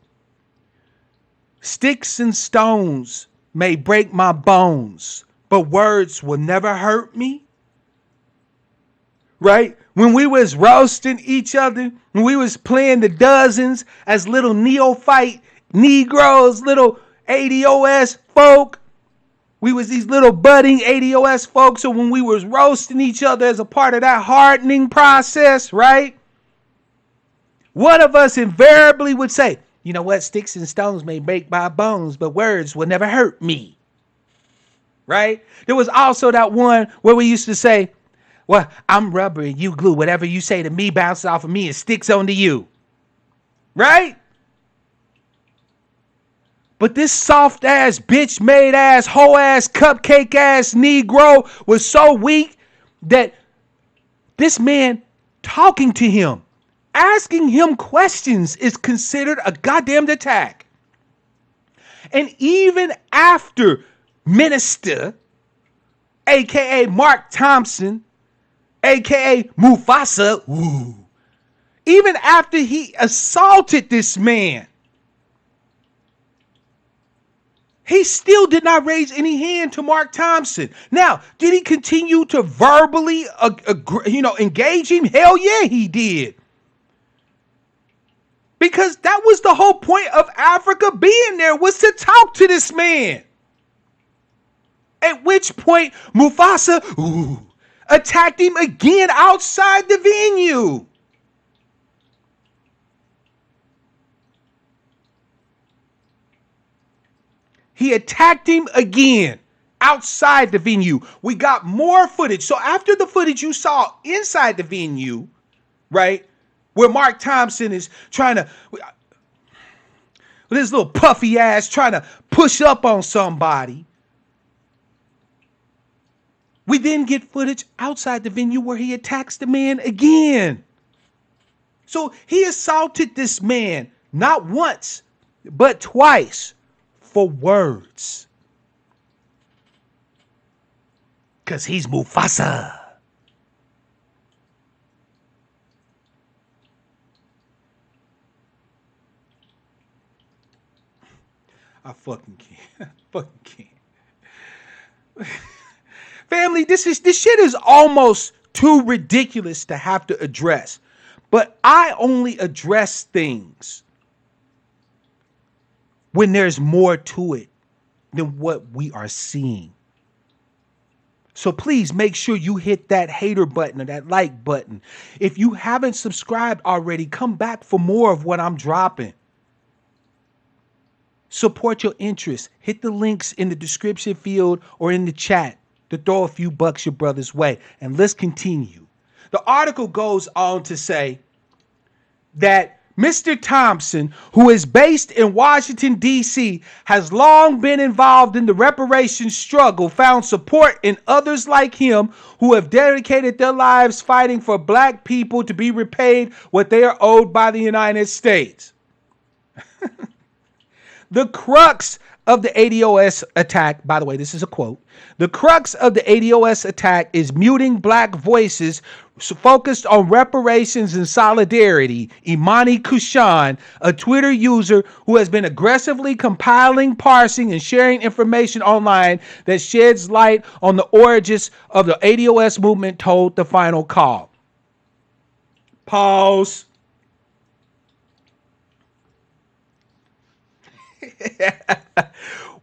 Sticks and stones may break my bones, but words will never hurt me. Right? When we was roasting each other, when we was playing the dozens as little neophyte Negroes, little ADOS folk, we was these little budding ADOS folks. So when we was roasting each other as a part of that hardening process, right? One of us invariably would say, you know what? Sticks and stones may break my bones, but words will never hurt me. Right? There was also that one where we used to say, well, I'm rubber and you glue. Whatever you say to me bounces off of me and sticks onto you. Right? But this soft ass, bitch made ass, hoe ass, cupcake ass Negro was so weak that this man talking to him, asking him questions, is considered a goddamn attack. And even after Minister, aka Mark Thompson, aka Mufasa, even after he assaulted this man, he still did not raise any hand to Mark Thompson. Now, did he continue to verbally, engage him? Hell yeah, he did. Because that was the whole point of Africa being there, was to talk to this man. At which point, Mufasa attacked him again outside the venue. He attacked him again outside the venue. We got more footage. So after the footage you saw inside the venue, right, where Mark Thompson is trying to, with his little puffy ass, trying to push up on somebody, we then get footage outside the venue where he attacks the man again. So he assaulted this man not once, but twice for words. Because he's Mufasa. I fucking can't. I fucking can't. Family, this shit is almost too ridiculous to have to address. But I only address things when there's more to it than what we are seeing. So please make sure you hit that hater button or that like button. If you haven't subscribed already, come back for more of what I'm dropping. Support your interests. Hit the links in the description field or in the chat to throw a few bucks your brother's way. And let's continue. The article goes on to say that Mr. Thompson, who is based in Washington, D.C., has long been involved in the reparations struggle, found support in others like him who have dedicated their lives fighting for black people to be repaid what they are owed by the United States. The crux of the ADOS attack, by the way, this is a quote. The crux of the ADOS attack is muting black voices focused on reparations and solidarity. Imani Kushan, a Twitter user who has been aggressively compiling, parsing, and sharing information online that sheds light on the origins of the ADOS movement, told The Final Call. Pause.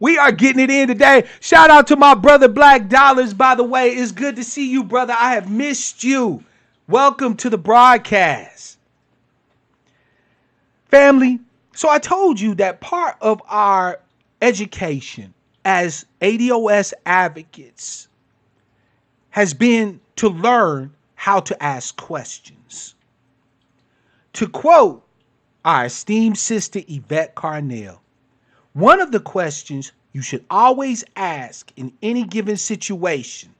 We are getting it in today. Shout out to my brother Black Dollars, by the way. It's good to see you, brother. I have missed you. Welcome to the broadcast. Family, so I told you that part of our education as ADOS advocates has been to learn how to ask questions. To quote our esteemed sister Yvette Carnell, one of the questions you should always ask in any given situation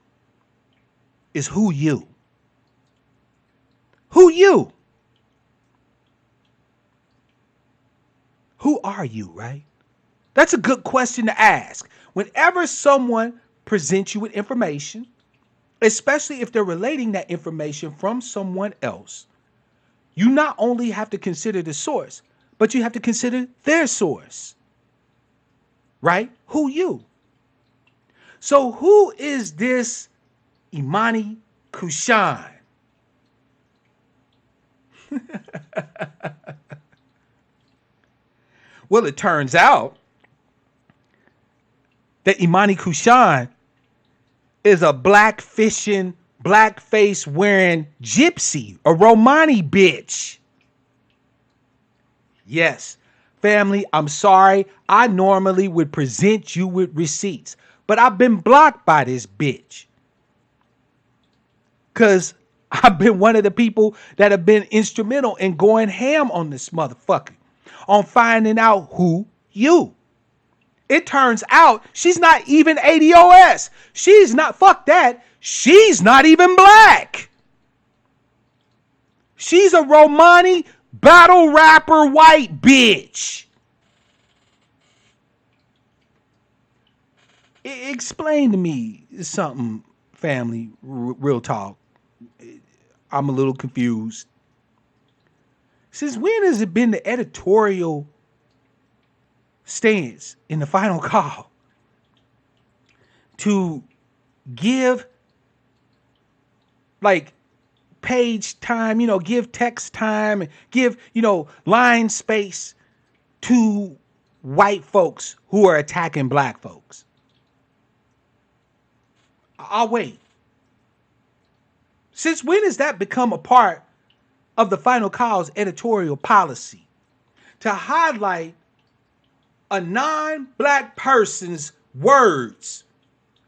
is who you? Who you? Who are you, right? That's a good question to ask. Whenever someone presents you with information, especially if they're relating that information from someone else, you not only have to consider the source, but you have to consider their source, right? Who you? So who is this Imani Kushan? Well, it turns out that Imani Kushan is a black fishing, blackface wearing gypsy, a Romani bitch. Yes, family, I'm sorry. I normally would present you with receipts, but I've been blocked by this bitch. Because I've been one of the people that have been instrumental in going ham on this motherfucker, on finding out who you. It turns out she's not even ADOS. She's not, fuck that. She's not even black. She's a Romani battle rapper white bitch. Explain to me something, family, real talk. I'm a little confused. Since when has it been the editorial stance in the final call to give like page time, give text time, give, line space to white folks who are attacking black folks? I'll wait. Since when has that become a part of the final call's editorial policy? To highlight a non-black person's words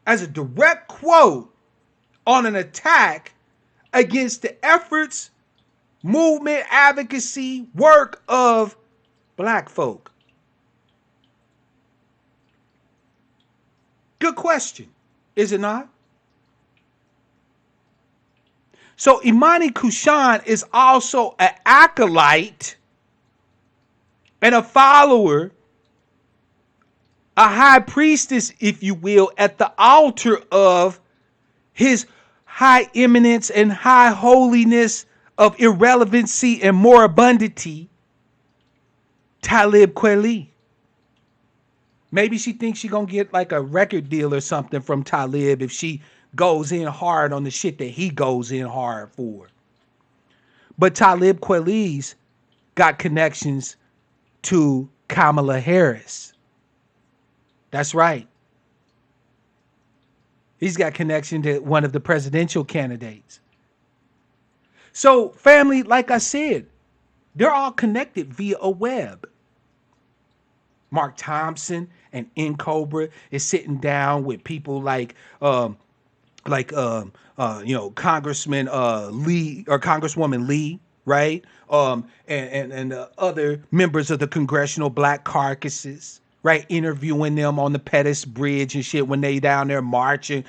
as a direct quote on an attack against the efforts, movement, advocacy, work of black folk? Good question, is it not? So Imani Kushan is also an acolyte and a follower, a high priestess, if you will, at the altar of his high eminence and high holiness of irrelevancy and moribundity, Talib Kweli. Maybe she thinks she's going to get like a record deal or something from Talib if she goes in hard on the shit that he goes in hard for. But Talib Kweli's got connections to Kamala Harris. That's right. He's got connection to one of the presidential candidates. So, family, like I said, they're all connected via a web. Mark Thompson and N Cobra is sitting down with people like Congressman Lee or Congresswoman Lee, right? And other members of the congressional black caucuses, right? Interviewing them on the Pettus Bridge and shit when they down there marching,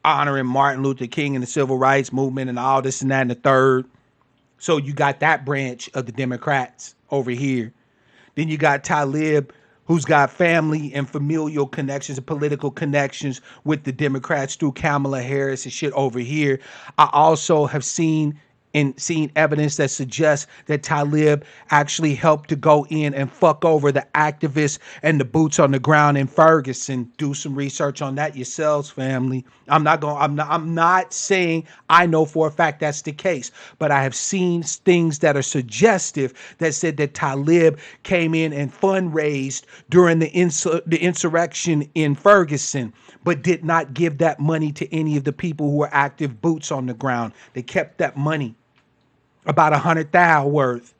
honoring Martin Luther King and the civil rights movement and all this and that and the third. So you got that branch of the Democrats over here. Then you got Talib, who's got family and familial connections and political connections with the Democrats through Kamala Harris and shit over here. I also have seen evidence that suggests that Talib actually helped to go in and fuck over the activists and the boots on the ground in Ferguson. Do some research on that yourselves, family. I'm not saying I know for a fact that's the case, but I have seen things that are suggestive that said that Talib came in and fundraised during the insurrection in Ferguson, but did not give that money to any of the people who were active boots on the ground. They kept that money, about 100,000 worth.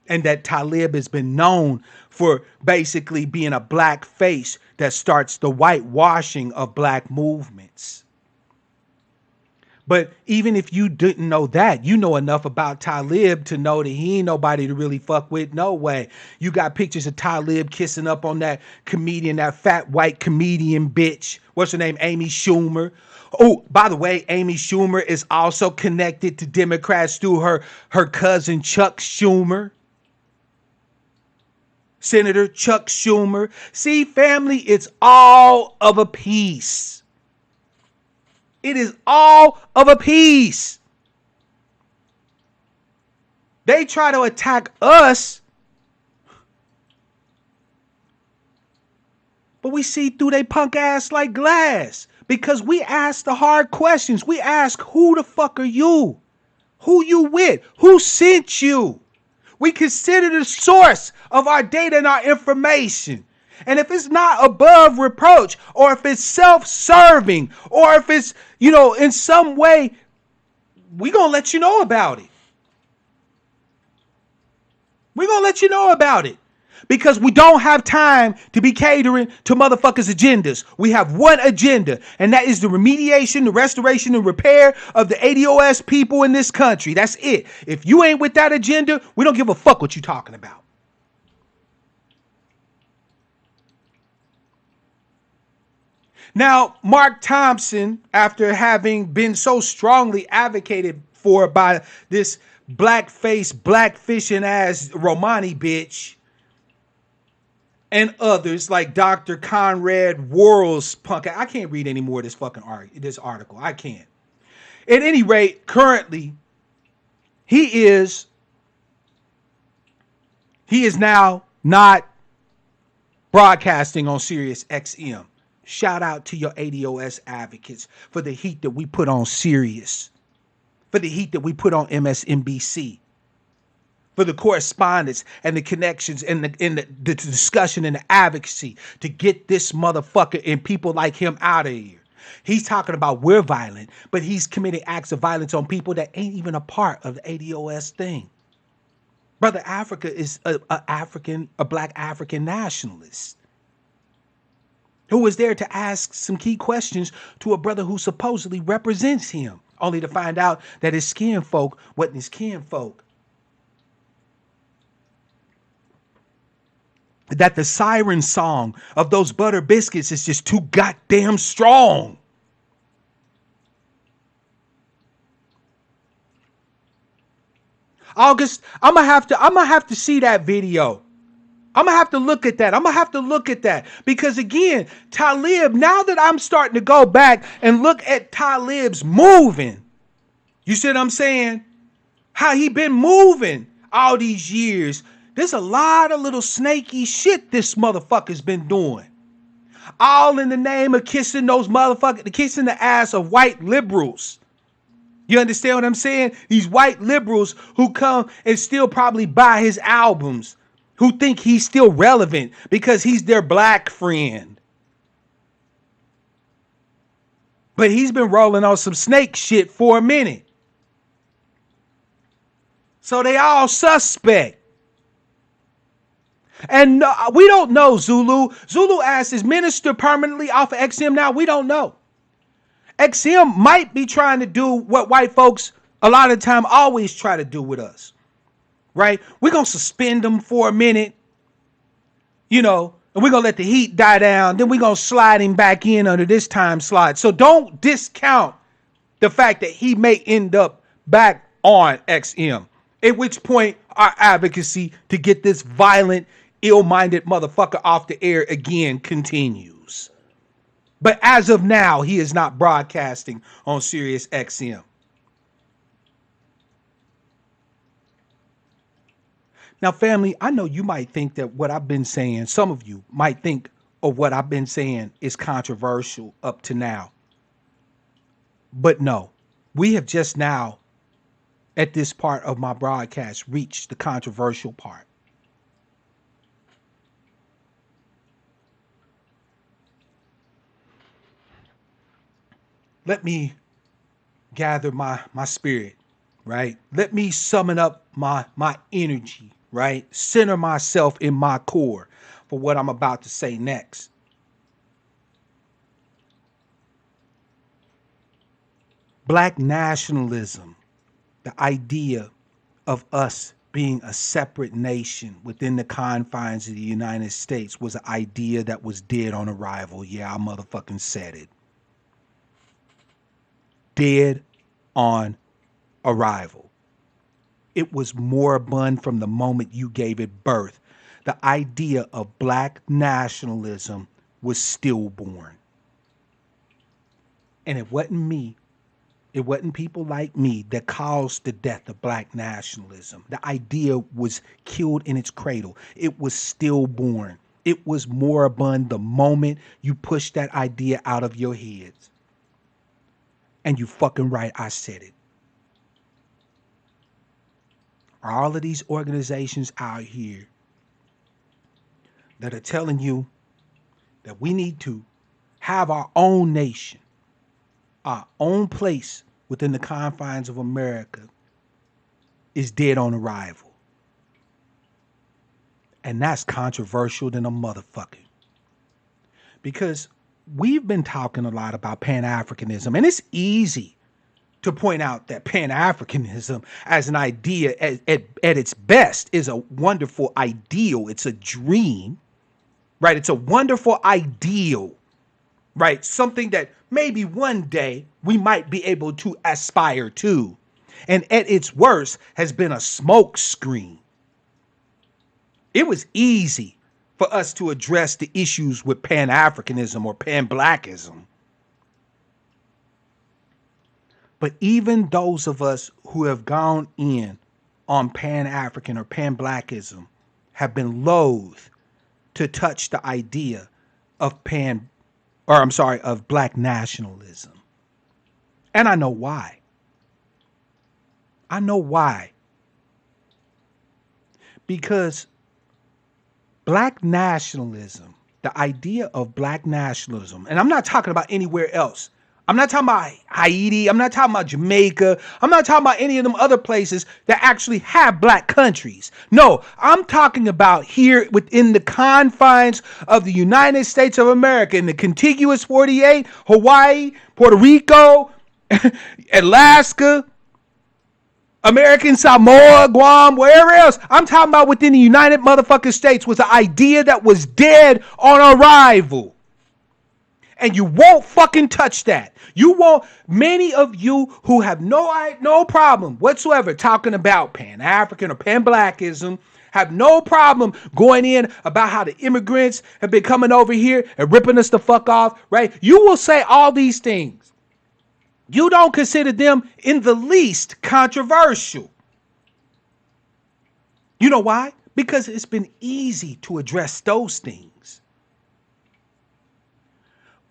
And that Talib has been known for basically being a black face that starts the whitewashing of black movements. But even if you didn't know that, you know enough about Talib to know that he ain't nobody to really fuck with. No way. You got pictures of Talib kissing up on that comedian, that fat white comedian bitch. What's her name? Amy Schumer. Oh, by the way, Amy Schumer is also connected to Democrats through her cousin Chuck Schumer. Senator Chuck Schumer. See, family, it's all of a piece. It is all of a piece. They try to attack us, but we see through they punk ass like glass because we ask the hard questions. We ask, who the fuck are you? Who you with? Who sent you? We consider the source of our data and our information. And if it's not above reproach, or if it's self-serving, or if it's, in some way, we're going to let you know about it. We're going to let you know about it. Because we don't have time to be catering to motherfuckers' agendas. We have one agenda, and that is the remediation, the restoration, and repair of the ADOS people in this country. That's it. If you ain't with that agenda, we don't give a fuck what you talking about. Now, Mark Thompson, after having been so strongly advocated for by this blackface, blackfishing ass Romani bitch, and others like Dr. Conrad Worrell's punk. I can't read any more of this article. I can't. At any rate, currently, he is now not broadcasting on Sirius XM. Shout out to your ADOS advocates for the heat that we put on Sirius, for the heat that we put on MSNBC, for the correspondence and the connections and the discussion and the advocacy to get this motherfucker and people like him out of here. He's talking about we're violent, but he's committing acts of violence on people that ain't even a part of the ADOS thing. Brother Africa is a black African nationalist who was there to ask some key questions to a brother who supposedly represents him, only to find out that his kinfolk wasn't his kinfolk. That the siren song of those butter biscuits is just too goddamn strong. August, I'm gonna have to see that video. I'm gonna have to look at that. Because again, Talib, now that I'm starting to go back and look at Talib's moving, you see what I'm saying? How he been moving all these years. There's a lot of little snaky shit this motherfucker's been doing. All in the name of kissing the ass of white liberals. You understand what I'm saying? These white liberals who come and still probably buy his albums, who think he's still relevant because he's their black friend. But he's been rolling on some snake shit for a minute. So they all suspect. And we don't know, Zulu. Zulu asked, is Minister permanently off of XM now? We don't know. XM might be trying to do what white folks a lot of the time always try to do with us. Right? We're going to suspend them for a minute, and we're going to let the heat die down. Then we're going to slide him back in under this time slot. So don't discount the fact that he may end up back on XM. At which point our advocacy to get this violent, ill-minded motherfucker off the air again continues. But as of now, he is not broadcasting on Sirius XM. Now, family, I know you might think that what I've been saying, some of you might think of what I've been saying is controversial up to now. But no, we have just now, at this part of my broadcast, reached the controversial part. Let me gather my spirit, right? Let me summon up my energy, right? Center myself in my core for what I'm about to say next. Black nationalism, the idea of us being a separate nation within the confines of the United States, was an idea that was dead on arrival. Yeah, I motherfucking said it. Dead on arrival. It was moribund from the moment you gave it birth. The idea of black nationalism was stillborn. And it wasn't me. It wasn't people like me that caused the death of black nationalism. The idea was killed in its cradle. It was stillborn. It was moribund the moment you pushed that idea out of your heads. And you fucking right, I said it. All of these organizations out here that are telling you that we need to have our own nation, our own place within the confines of America, is dead on arrival. And that's controversial than a motherfucker. Because we've been talking a lot about Pan-Africanism, and it's easy to point out that Pan-Africanism as an idea at its best is a wonderful ideal. It's a dream, right? It's a wonderful ideal, right? Something that maybe one day we might be able to aspire to. And at its worst has been a smoke screen. It was easy for us to address the issues with Pan-Africanism or Pan-Blackism. But even those of us who have gone in on Pan-African or Pan-Blackism have been loath to touch the idea of of black nationalism. And I know why. I know why. Because black nationalism, the idea of black nationalism, and I'm not talking about anywhere else. I'm not talking about Haiti. I'm not talking about Jamaica. I'm not talking about any of them other places that actually have black countries. No, I'm talking about here within the confines of the United States of America, in the contiguous 48, Hawaii, Puerto Rico, Alaska, American Samoa, Guam, wherever else. I'm talking about within the United motherfucking States was an idea that was dead on arrival. And you won't fucking touch that. You won't. Many of you who have no problem whatsoever talking about Pan-African or Pan-Blackism have no problem going in about how the immigrants have been coming over here and ripping us the fuck off, right? You will say all these things. You don't consider them in the least controversial. You know why? Because it's been easy to address those things.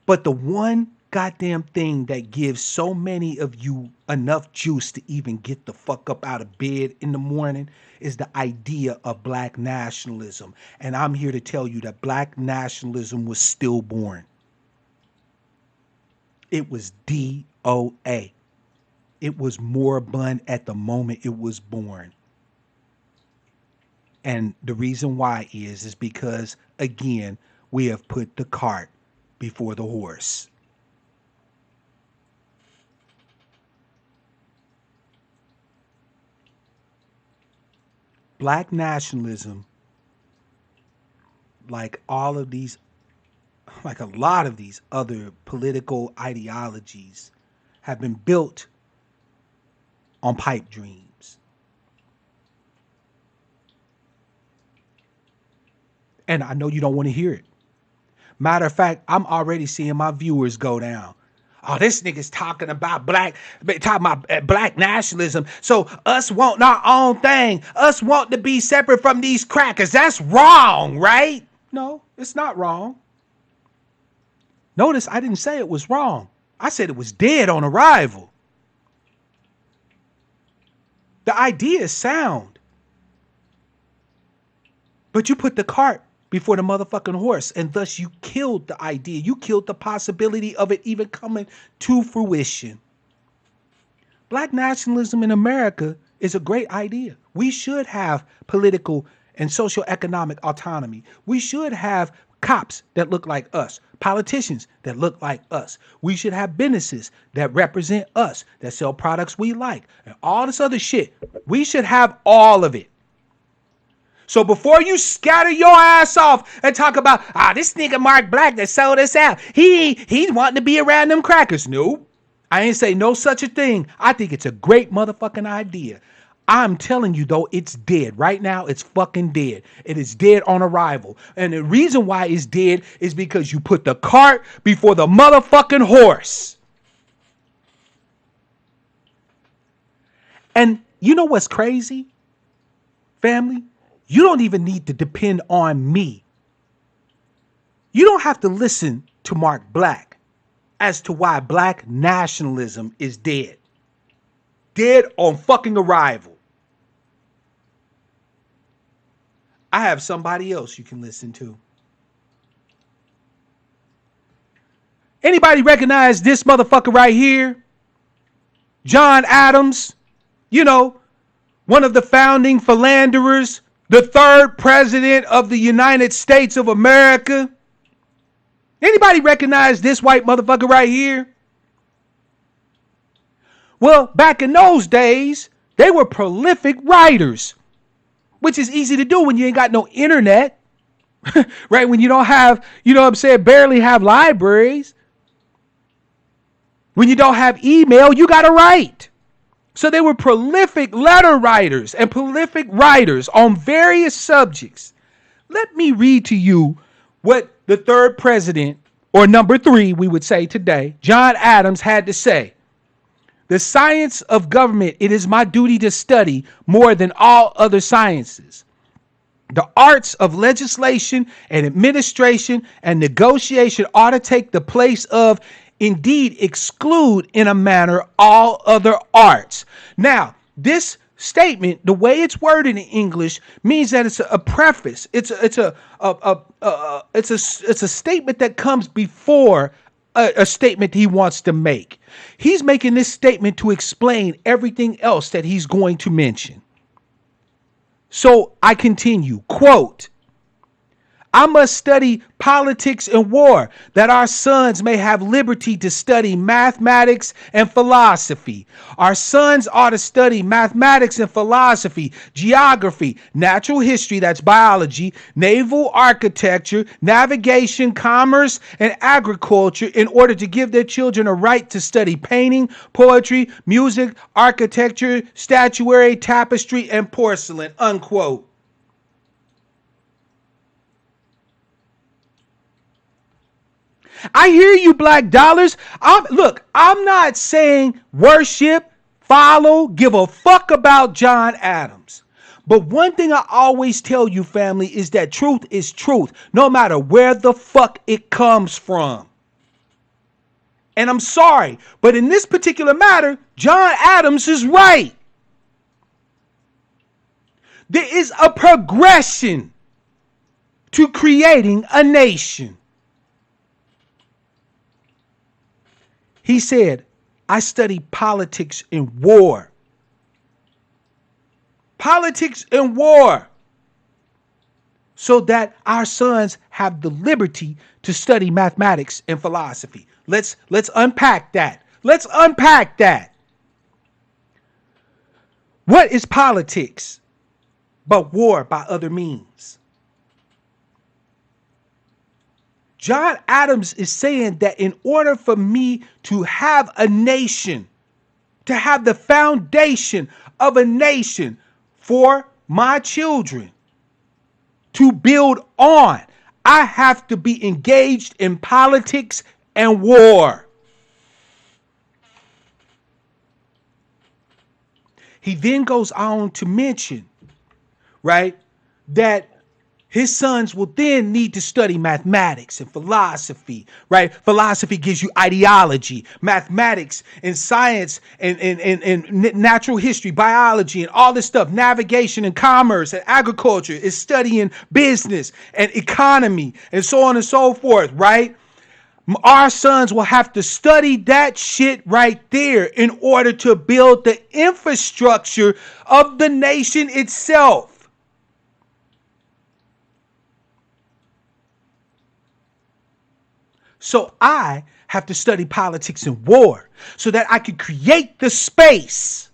But the one goddamn thing that gives so many of you enough juice to even get the fuck up out of bed in the morning is the idea of black nationalism. And I'm here to tell you that black nationalism was stillborn. It was DOA. It was moribund at the moment it was born. And the reason why is because, again, we have put the cart before the horse. Black nationalism, like a lot of these other political ideologies, have been built on pipe dreams. And I know you don't want to hear it. Matter of fact, I'm already seeing my viewers go down. Oh, this nigga's talking about black nationalism. So us want our own thing. Us want to be separate from these crackers. That's wrong, right? No, it's not wrong. Notice I didn't say it was wrong. I said it was dead on arrival. The idea is sound. But you put the cart before the motherfucking horse, and thus you killed the idea. You killed the possibility of it even coming to fruition. Black nationalism in America is a great idea. We should have political and social economic autonomy. We should have cops that look like us, politicians that look like us. We should have businesses that represent us, that sell products we like, and all this other shit. We should have all of it. So before you scatter your ass off and talk about, this nigga Mark Black that sold us out, he's wanting to be around them crackers. Nope. I ain't say no such a thing. I think it's a great motherfucking idea. I'm telling you though, it's dead. Right now, it's fucking dead. It is dead on arrival. And the reason why it's dead is because you put the cart before the motherfucking horse. And you know what's crazy, family? You don't even need to depend on me. You don't have to listen to Mark Black as to why black nationalism is dead. Dead on fucking arrival. I have somebody else you can listen to. Anybody recognize this motherfucker right here? John Adams, one of the founding philanderers, the third president of the United States of America. Anybody recognize this white motherfucker right here? Well, back in those days, they were prolific writers, which is easy to do when you ain't got no internet, right? When you don't have, barely have libraries. When you don't have email, you got to write. So they were prolific letter writers and prolific writers on various subjects. Let me read to you what the third president, or number 3, we would say today, John Adams, had to say. The science of government, it is my duty to study more than all other sciences. The arts of legislation and administration and negotiation ought to take the place of, indeed exclude in a manner all other arts. Now, this statement, the way it's worded in English, means that it's a preface. It's a statement that comes before a statement he wants to make. He's making this statement to explain everything else that he's going to mention. So I continue, quote, I must study politics and war, that our sons may have liberty to study mathematics and philosophy. Our sons ought to study mathematics and philosophy, geography, natural history, that's biology, naval architecture, navigation, commerce, and agriculture in order to give their children a right to study painting, poetry, music, architecture, statuary, tapestry, and porcelain, unquote. I hear you, black dollars. I'm not saying worship, follow, give a fuck about John Adams. But one thing I always tell you, family, is that truth is truth, no matter where the fuck it comes from. And I'm sorry, but in this particular matter, John Adams is right. There is a progression to creating a nation. He said, I study politics and war. Politics and war. So that our sons have the liberty to study mathematics and philosophy. Let's unpack that. Let's unpack that. What is politics but war by other means? John Adams is saying that in order for me to have a nation, to have the foundation of a nation for my children to build on, I have to be engaged in politics and war. He then goes on to mention, right, that his sons will then need to study mathematics and philosophy, right? Philosophy gives you ideology, mathematics and science and natural history, biology and all this stuff, navigation and commerce and agriculture is studying business and economy and so on and so forth, right? Our sons will have to study that shit right there in order to build the infrastructure of the nation itself. So I have to study politics and war so that I can create the space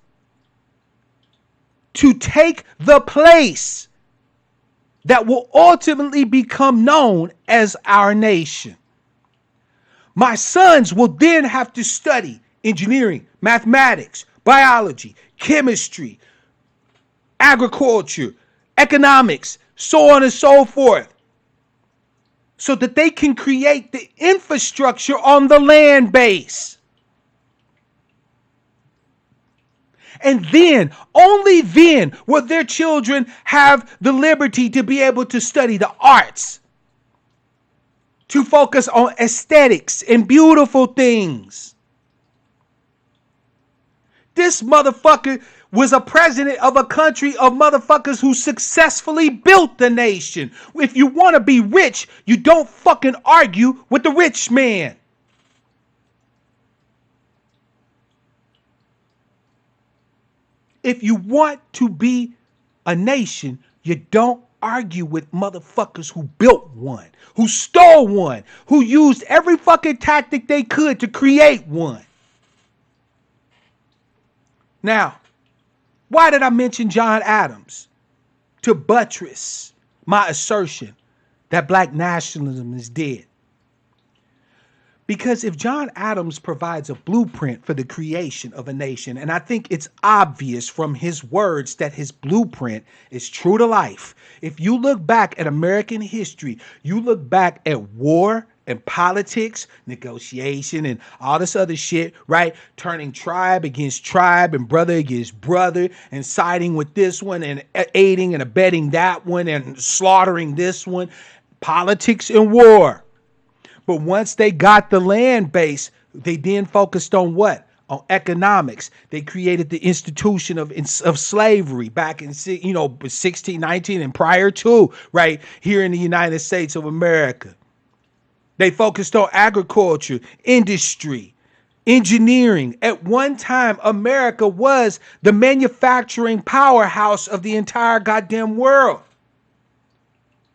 to take the place that will ultimately become known as our nation. My sons will then have to study engineering, mathematics, biology, chemistry, agriculture, economics, so on and so forth, so that they can create the infrastructure on the land base. And then, only then, will their children have the liberty to be able to study the arts, to focus on aesthetics and beautiful things. This motherfucker was a president of a country of motherfuckers who successfully built the nation. If you want to be rich, you don't fucking argue with the rich man. If you want to be a nation, you don't argue with motherfuckers who built one, who stole one, who used every fucking tactic they could to create one. Now, why did I mention John Adams? To buttress my assertion that black nationalism is dead. Because if John Adams provides a blueprint for the creation of a nation, and I think it's obvious from his words that his blueprint is true to life. If you look back at American history, you look back at war and politics, negotiation, and all this other shit, right? Turning tribe against tribe and brother against brother and siding with this one and aiding and abetting that one and slaughtering this one. Politics and war. But once they got the land base, they then focused on what? On economics. They created the institution of slavery back in 1619 and prior to, right here in the United States of America. They focused on agriculture, industry, engineering. At one time, America was the manufacturing powerhouse of the entire goddamn world.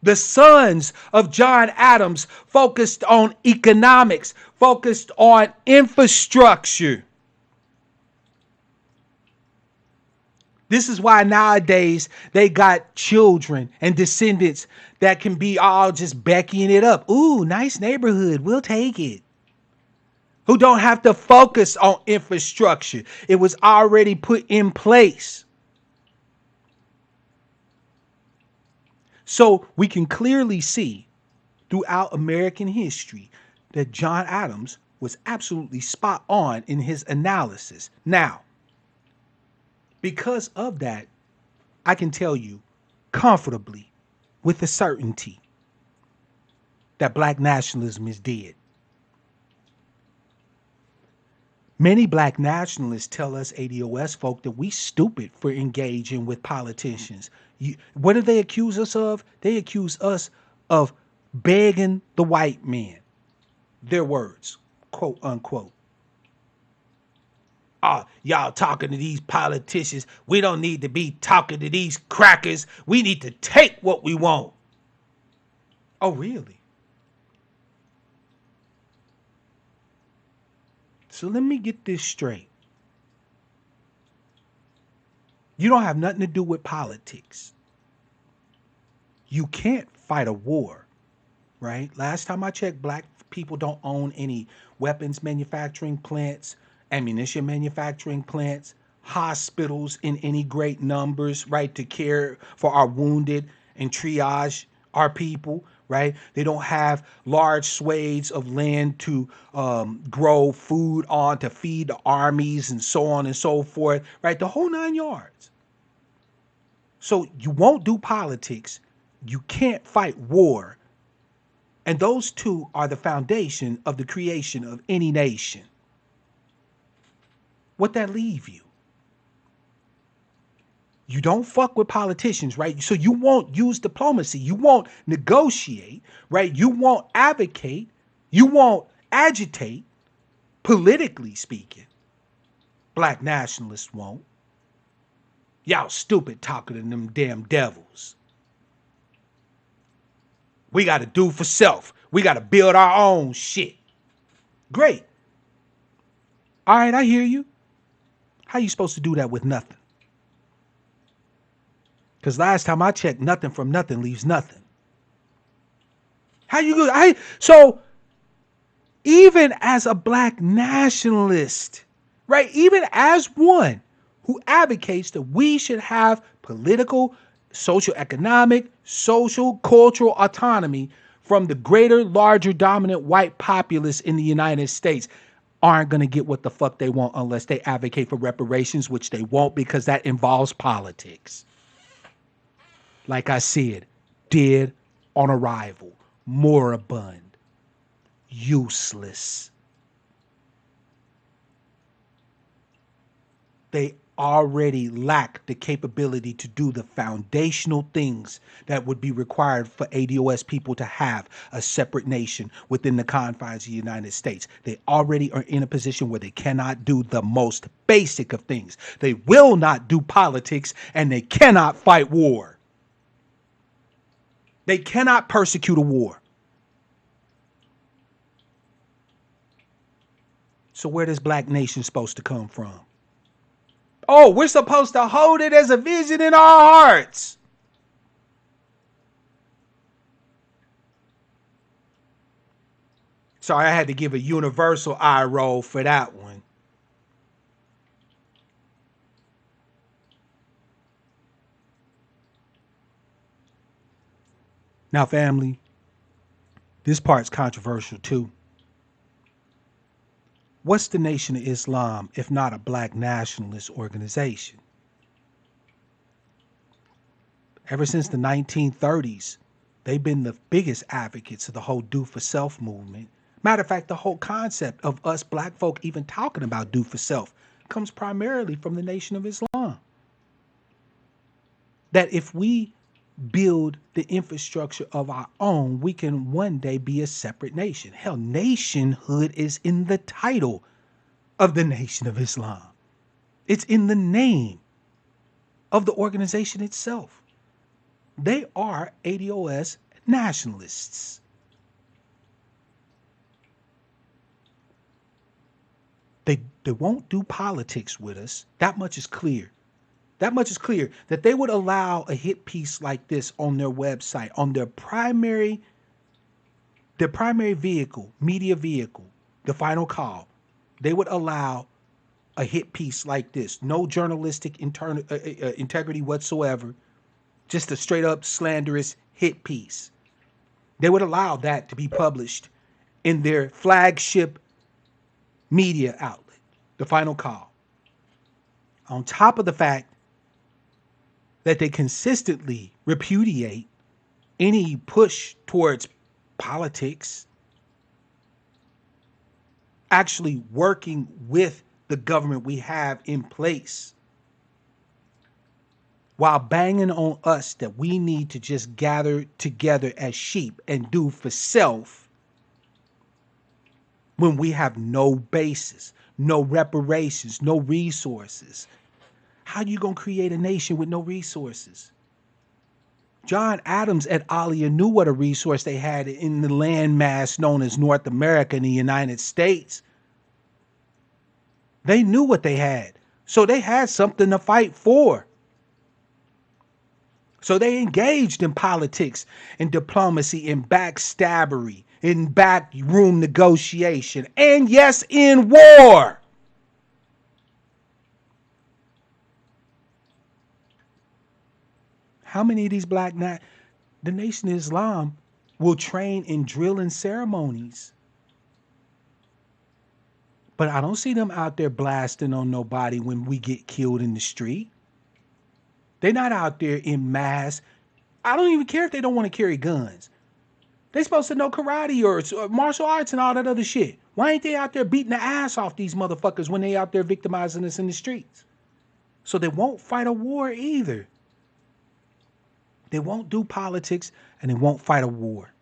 The sons of John Adams focused on economics, focused on infrastructure. This is why nowadays they got children and descendants that can be all just beckying it up. Ooh, nice neighborhood. We'll take it. Who don't have to focus on infrastructure. It was already put in place. So we can clearly see throughout American history that John Adams was absolutely spot on in his analysis. Now, because of that, I can tell you comfortably with a certainty that black nationalism is dead. Many black nationalists tell us ADOS folk that we stupid for engaging with politicians. What do they accuse us of? They accuse us of begging the white man. Their words, quote unquote. Y'all talking to these politicians. We don't need to be talking to these crackers. We need to take what we want. Oh, really? So let me get this straight. You don't have nothing to do with politics. You can't fight a war, right? Last time I checked, black people don't own any weapons manufacturing plants, ammunition manufacturing plants, hospitals in any great numbers, right, to care for our wounded and triage our people, right? They don't have large swathes of land to grow food on, to feed the armies and so on and so forth, right? The whole 9 yards. So you won't do politics. You can't fight war. And those two are the foundation of the creation of any nation. What that leave you? You don't fuck with politicians, right? So you won't use diplomacy. You won't negotiate, right? You won't advocate. You won't agitate, politically speaking. Black nationalists won't. Y'all stupid talking to them damn devils. We got to do for self. We got to build our own shit. Great. All right, I hear you. How you supposed to do that with nothing? Because last time I checked, nothing from nothing leaves nothing. How you go? So even as a black nationalist, right? Even as one who advocates that we should have political, social, economic, social, cultural autonomy from the greater, larger, dominant white populace in the United States, aren't going to get what the fuck they want unless they advocate for reparations, which they won't because that involves politics. Like I said, dead on arrival, moribund, useless. They already lack the capability to do the foundational things that would be required for ADOS people to have a separate nation within the confines of the United States. They already are in a position where they cannot do the most basic of things. They will not do politics and they cannot fight war. They cannot persecute a war. So where does black nation supposed to come from? Oh, we're supposed to hold it as a vision in our hearts. Sorry, I had to give a universal eye roll for that one. Now, family, this part's controversial too. What's the Nation of Islam if not a black nationalist organization? Ever since the 1930s, they've been the biggest advocates of the whole do for self movement. Matter of fact, the whole concept of us black folk even talking about do for self comes primarily from the Nation of Islam. That if we build the infrastructure of our own, we can one day be a separate nation. Hell, nationhood is in the title of the Nation of Islam. It's in the name of the organization itself. They are ADOS nationalists. They won't do politics with us. That much is clear. That much is clear that they would allow a hit piece like this on their website, on their primary vehicle, media vehicle, the final call. They would allow a hit piece like this, no journalistic integrity whatsoever, just a straight up slanderous hit piece. They would allow that to be published in their flagship media outlet, the final call. On top of the fact that they consistently repudiate any push towards politics, actually working with the government we have in place, while banging on us that we need to just gather together as sheep and do for self when we have no basis, no reparations, no resources. How you gonna create a nation with no resources? John Adams et al. Knew what a resource they had in the landmass known as North America and the United States. They knew what they had. So they had something to fight for. So they engaged in politics and diplomacy and backstabbery, in backroom negotiation, and yes, in war. How many of these the Nation of Islam will train in drilling ceremonies? But I don't see them out there blasting on nobody when we get killed in the street. They're not out there in mass. I don't even care if they don't want to carry guns. They supposed to know karate or martial arts and all that other shit. Why ain't they out there beating the ass off these motherfuckers when they out there victimizing us in the streets? So they won't fight a war either. They won't do politics and they won't fight a war.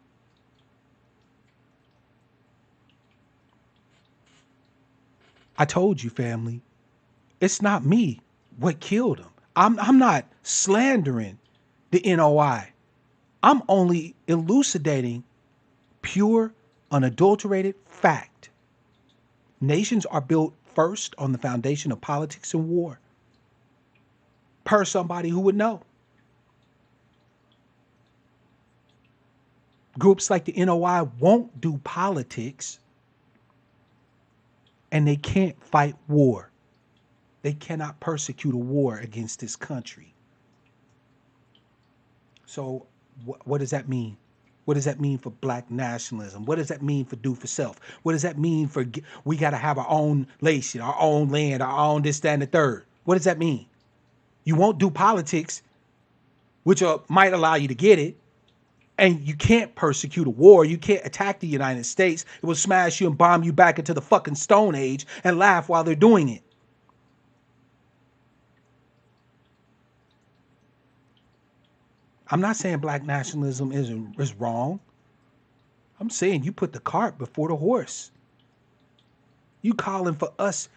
I told you, family, it's not me what killed him. I'm not slandering the NOI. I'm only elucidating pure, unadulterated fact. Nations are built first on the foundation of politics and war, per somebody who would know. Groups like the NOI won't do politics, and they can't fight war. They cannot persecute a war against this country. So what does that mean? What does that mean for black nationalism? What does that mean for do for self? What does that mean for we got to have our own nation, our own land, our own this, that, and the third? What does that mean? You won't do politics, which might allow you to get it. And you can't persecute a war. You can't attack the United States. It will smash you and bomb you back into the fucking Stone Age and laugh while they're doing it. I'm not saying black nationalism is wrong. I'm saying you put the cart before the horse. You calling for us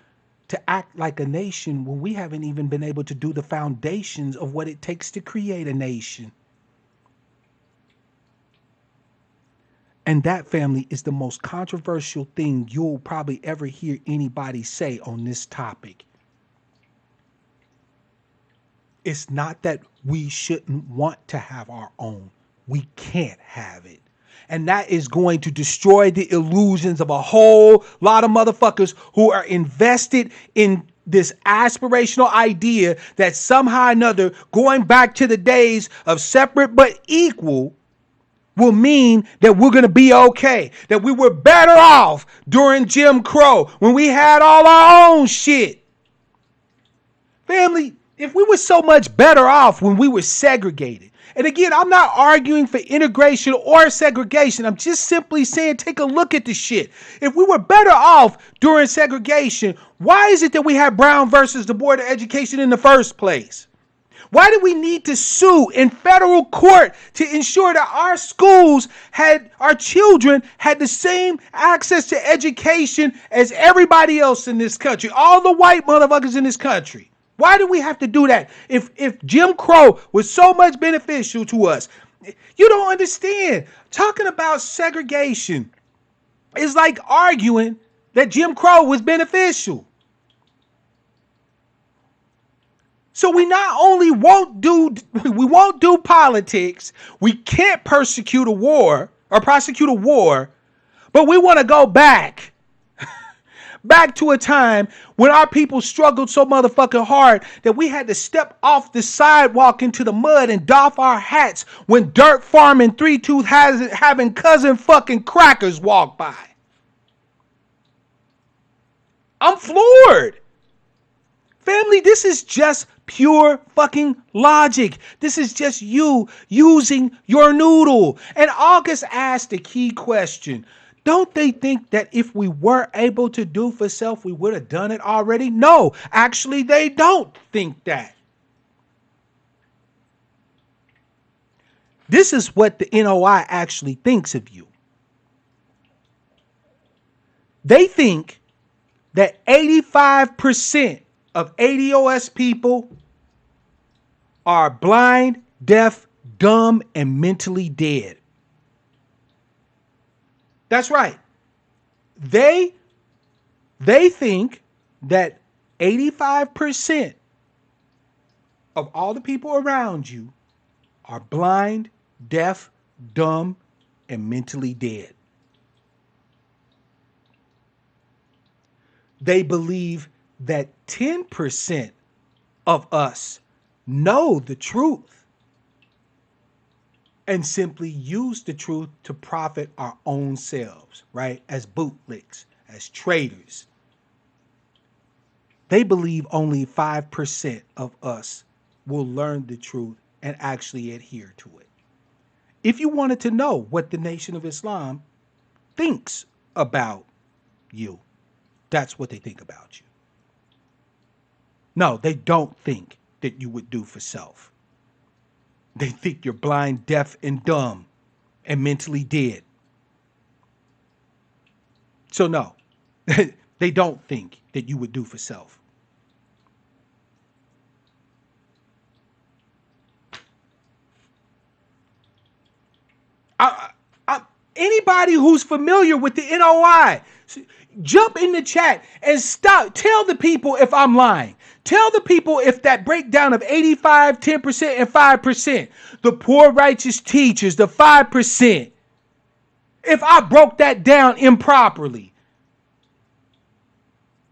to act like a nation when we haven't even been able to do the foundations of what it takes to create a nation. And that, family, is the most controversial thing you'll probably ever hear anybody say on this topic. It's not that we shouldn't want to have our own. We can't have it. And that is going to destroy the illusions of a whole lot of motherfuckers who are invested in this aspirational idea that somehow or another, going back to the days of separate but equal, will mean that we're going to be okay. That we were better off during Jim Crow when we had all our own shit. Family, if we were so much better off when we were segregated, and again, I'm not arguing for integration or segregation. I'm just simply saying, take a look at the shit. If we were better off during segregation, why is it that we had Brown versus the Board of Education in the first place? Why do we need to sue in federal court to ensure that our schools our children had the same access to education as everybody else in this country, all the white motherfuckers in this country? Why do we have to do that? If Jim Crow was so much beneficial to us, you don't understand. Talking about segregation is like arguing that Jim Crow was beneficial. So we not only won't do politics, we can't prosecute a war, but we want to go back to a time when our people struggled so motherfucking hard that we had to step off the sidewalk into the mud and doff our hats when Dirt Farm and Three Tooth having cousin fucking crackers walk by. I'm floored. Family, this is just pure fucking logic. This is just you using your noodle. And August asked a key question. Don't they think that if we were able to do for self, we would have done it already? No, actually, they don't think that. This is what the NOI actually thinks of you. They think that 85% of ADOS people are blind, deaf, dumb, and mentally dead. That's right. They think that 85% of all the people around you are blind, deaf, dumb, and mentally dead. They believe that 10% of us know the truth and simply use the truth to profit our own selves, right? As bootlicks, as traitors. They believe only 5% of us will learn the truth and actually adhere to it. If you wanted to know what the Nation of Islam thinks about you, that's what they think about you. No, they don't think that you would do for self. They think you're blind, deaf, and dumb, and mentally dead. So no, they don't think that you would do for self. I, I, Anybody who's familiar with the NOI, jump in the chat and stop. Tell the people if I'm lying. Tell the people if that breakdown of 85, 10%, and 5%, the poor righteous teachers, the 5%, if I broke that down improperly.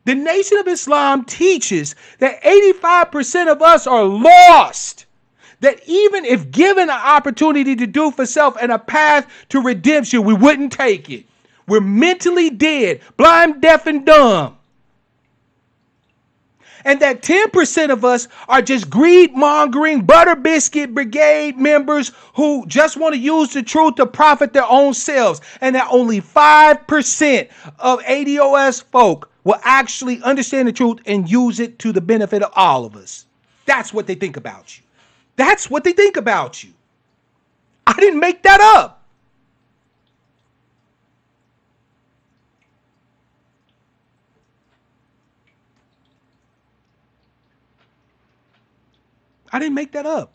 The Nation of Islam teaches that 85% of us are lost. That even if given an opportunity to do for self and a path to redemption, we wouldn't take it. We're mentally dead, blind, deaf, and dumb. And that 10% of us are just greed-mongering, butter biscuit brigade members who just want to use the truth to profit their own selves. And that only 5% of ADOS folk will actually understand the truth and use it to the benefit of all of us. That's what they think about you. That's what they think about you. I didn't make that up. I didn't make that up.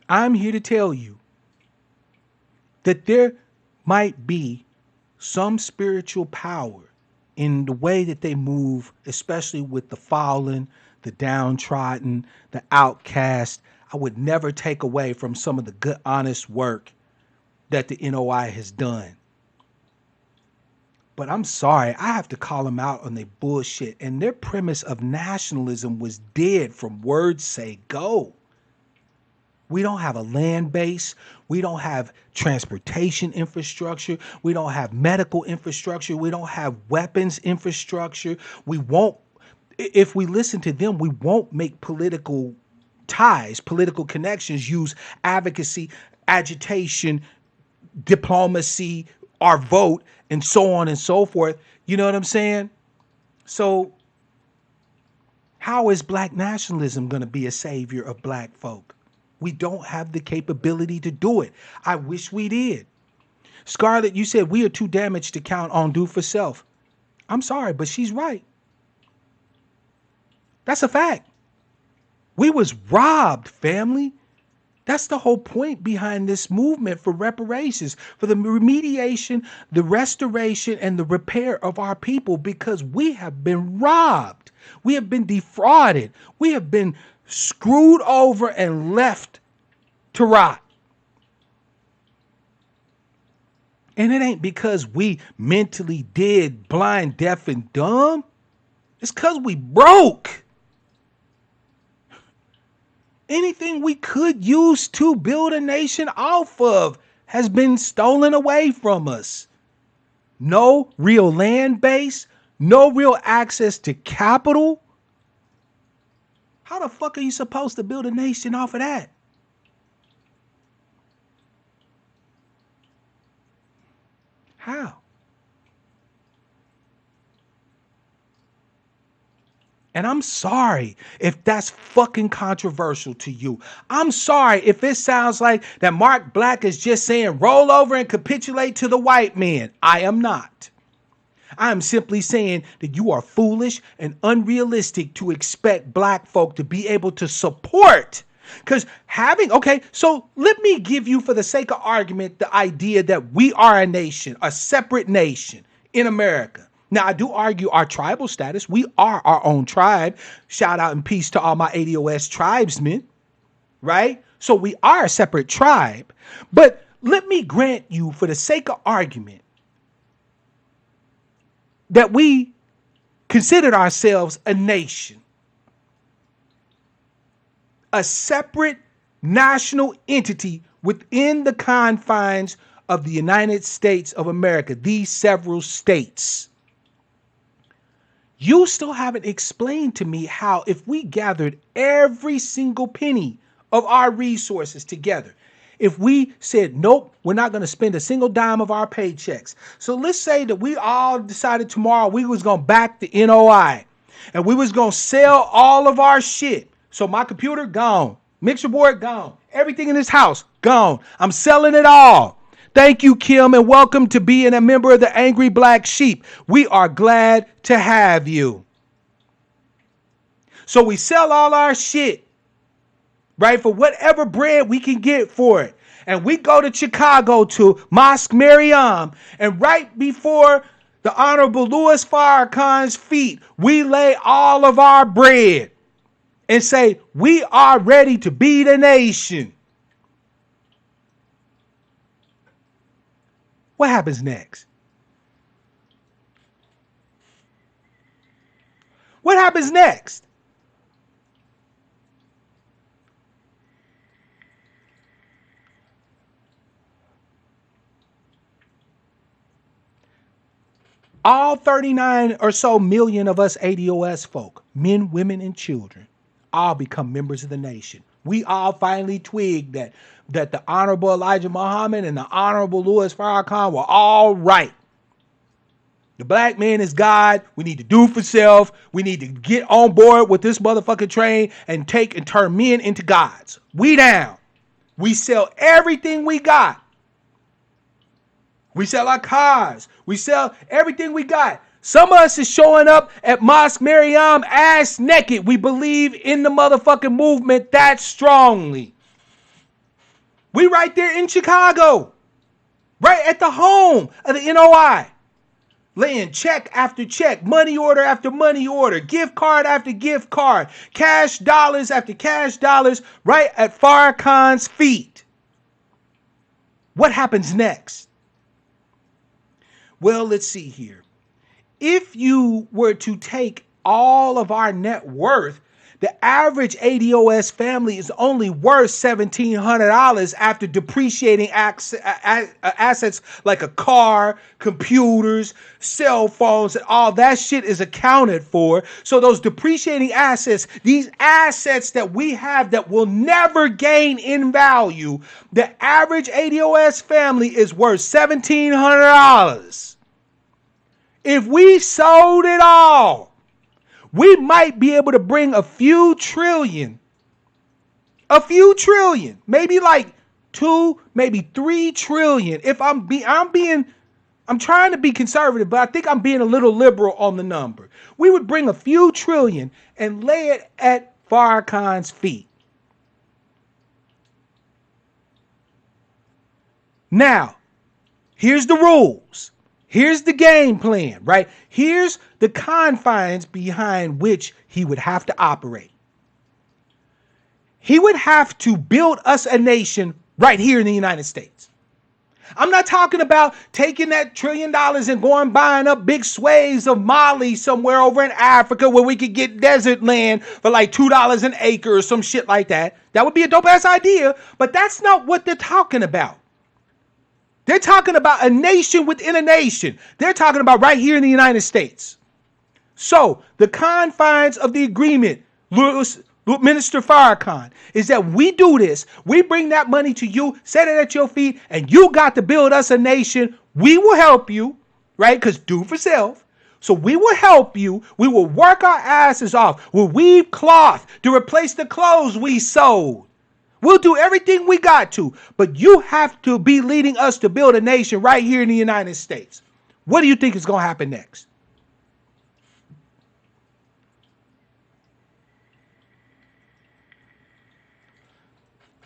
I'm here to tell you that there might be some spiritual power in the way that they move, especially with the fallen, the downtrodden, the outcast. I would never take away from some of the good, honest work that the NOI has done. But I'm sorry, I have to call them out on their bullshit. And their premise of nationalism was dead from words say go. We don't have a land base. We don't have transportation infrastructure. We don't have medical infrastructure. We don't have weapons infrastructure. We won't, if we listen to them, we won't make political ties, political connections, use advocacy, agitation, diplomacy, our vote, and so on and so forth. You know what I'm saying? So how is black nationalism going to be a savior of black folk? We don't have the capability to do it. I wish we did. Scarlett, you said we are too damaged to count on do for self. I'm sorry, but she's right. That's a fact. We was robbed, family. That's the whole point behind this movement for reparations, for the remediation, the restoration, and the repair of our people, because we have been robbed. We have been defrauded. We have been screwed over and left to rot. And it ain't because we mentally dead, blind, deaf, and dumb. It's because we broke. Anything we could use to build a nation off of has been stolen away from us. No real land base, no real access to capital. How the fuck are you supposed to build a nation off of that? How? And I'm sorry if that's fucking controversial to you. I'm sorry if it sounds like that Mark Black is just saying roll over and capitulate to the white man. I am not. I am simply saying that you are foolish and unrealistic to expect black folk to be able to support. Because so let me give you, for the sake of argument, the idea that we are a nation, a separate nation in America. Now, I do argue our tribal status. We are our own tribe. Shout out and peace to all my ADOS tribesmen, right? So we are a separate tribe. But let me grant you, for the sake of argument, that we considered ourselves a nation, a separate national entity within the confines of the United States of America, these several states. You still haven't explained to me how, if we gathered every single penny of our resources together, if we said, nope, we're not going to spend a single dime of our paychecks. So let's say that we all decided tomorrow we was going to back the NOI and we was going to sell all of our shit. So my computer gone, mixer board gone, everything in this house gone. I'm selling it all. Thank you, Kim, and welcome to being a member of the Angry Black Sheep. We are glad to have you. So we sell all our shit, right, for whatever bread we can get for it. And we go to Chicago to Mosque Mariam, and right before the Honorable Louis Farrakhan's feet, we lay all of our bread and say, we are ready to be the nation. What happens next? What happens next? All 39 or so million of us ADOS folk, men, women, and children, all become members of the nation. We all finally twigged that the Honorable Elijah Muhammad and the Honorable Louis Farrakhan were all right. The black man is God. We need to do for self. We need to get on board with this motherfucking train and turn men into gods. We down. We sell everything we got. We sell our cars. We sell everything we got. Some of us is showing up at Mosque Mariam ass naked. We believe in the motherfucking movement that strongly. We right there in Chicago. Right at the home of the NOI. Laying check after check, money order after money order, gift card after gift card, cash dollars after cash dollars, right at Farrakhan's feet. What happens next? Well, let's see here. If you were to take all of our net worth, the average ADOS family is only worth $1,700 after depreciating assets like a car, computers, cell phones, and all that shit is accounted for. So those depreciating assets, these assets that we have that will never gain in value, the average ADOS family is worth $1,700. If we sold it all, we might be able to bring a few trillion, maybe like 2, maybe 3 trillion. If I'm trying to be conservative, but I think I'm being a little liberal on the number. We would bring a few trillion and lay it at Farrakhan's feet. Now, here's the rules. Here's the game plan, right? Here's the confines behind which he would have to operate. He would have to build us a nation right here in the United States. I'm not talking about taking that $1 trillion and going buying up big swathes of Mali somewhere over in Africa where we could get desert land for like $2 an acre or some shit like that. That would be a dope ass idea, but that's not what they're talking about. They're talking about a nation within a nation. They're talking about right here in the United States. So the confines of the agreement, Minister Farrakhan, is that we do this. We bring that money to you, set it at your feet, and you got to build us a nation. We will help you, right? Because do for self. So we will help you. We will work our asses off. We'll weave cloth to replace the clothes we sold. We'll do everything we got to, but you have to be leading us to build a nation right here in the United States. What do you think is going to happen next?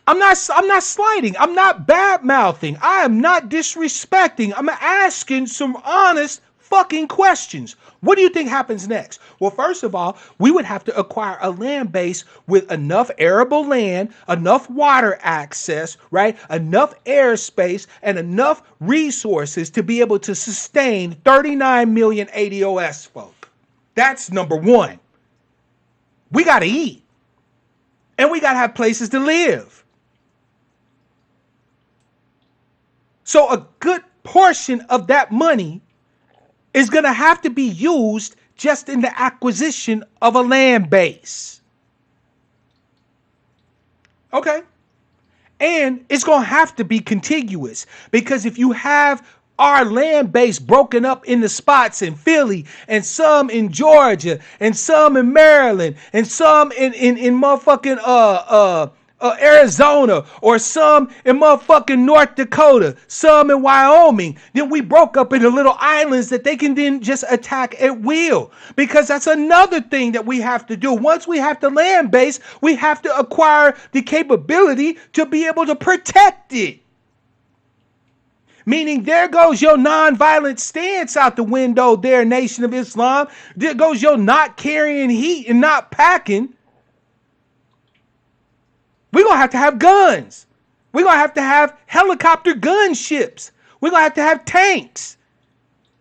I'm not slighting. I'm not bad-mouthing. I am not disrespecting. I'm asking some honest fucking questions. What do you think happens next? Well, first of all, we would have to acquire a land base with enough arable land, enough water access, right? Enough airspace and enough resources to be able to sustain 39 million ADOS folk. That's number one. We got to eat. And we got to have places to live. So a good portion of that money is going to have to be used just in the acquisition of a land base. Okay. And it's going to have to be contiguous, because if you have our land base broken up into spots in Philly and some in Georgia and some in Maryland and some in motherfucking Arizona, or some in motherfucking North Dakota, some in Wyoming. Then we broke up into little islands that they can then just attack at will. Because that's another thing that we have to do. Once we have the land base, we have to acquire the capability to be able to protect it. Meaning there goes your nonviolent stance out the window there, Nation of Islam. There goes your not carrying heat and not packing. We're going to have guns. We're going to have helicopter gunships. We're going to have tanks.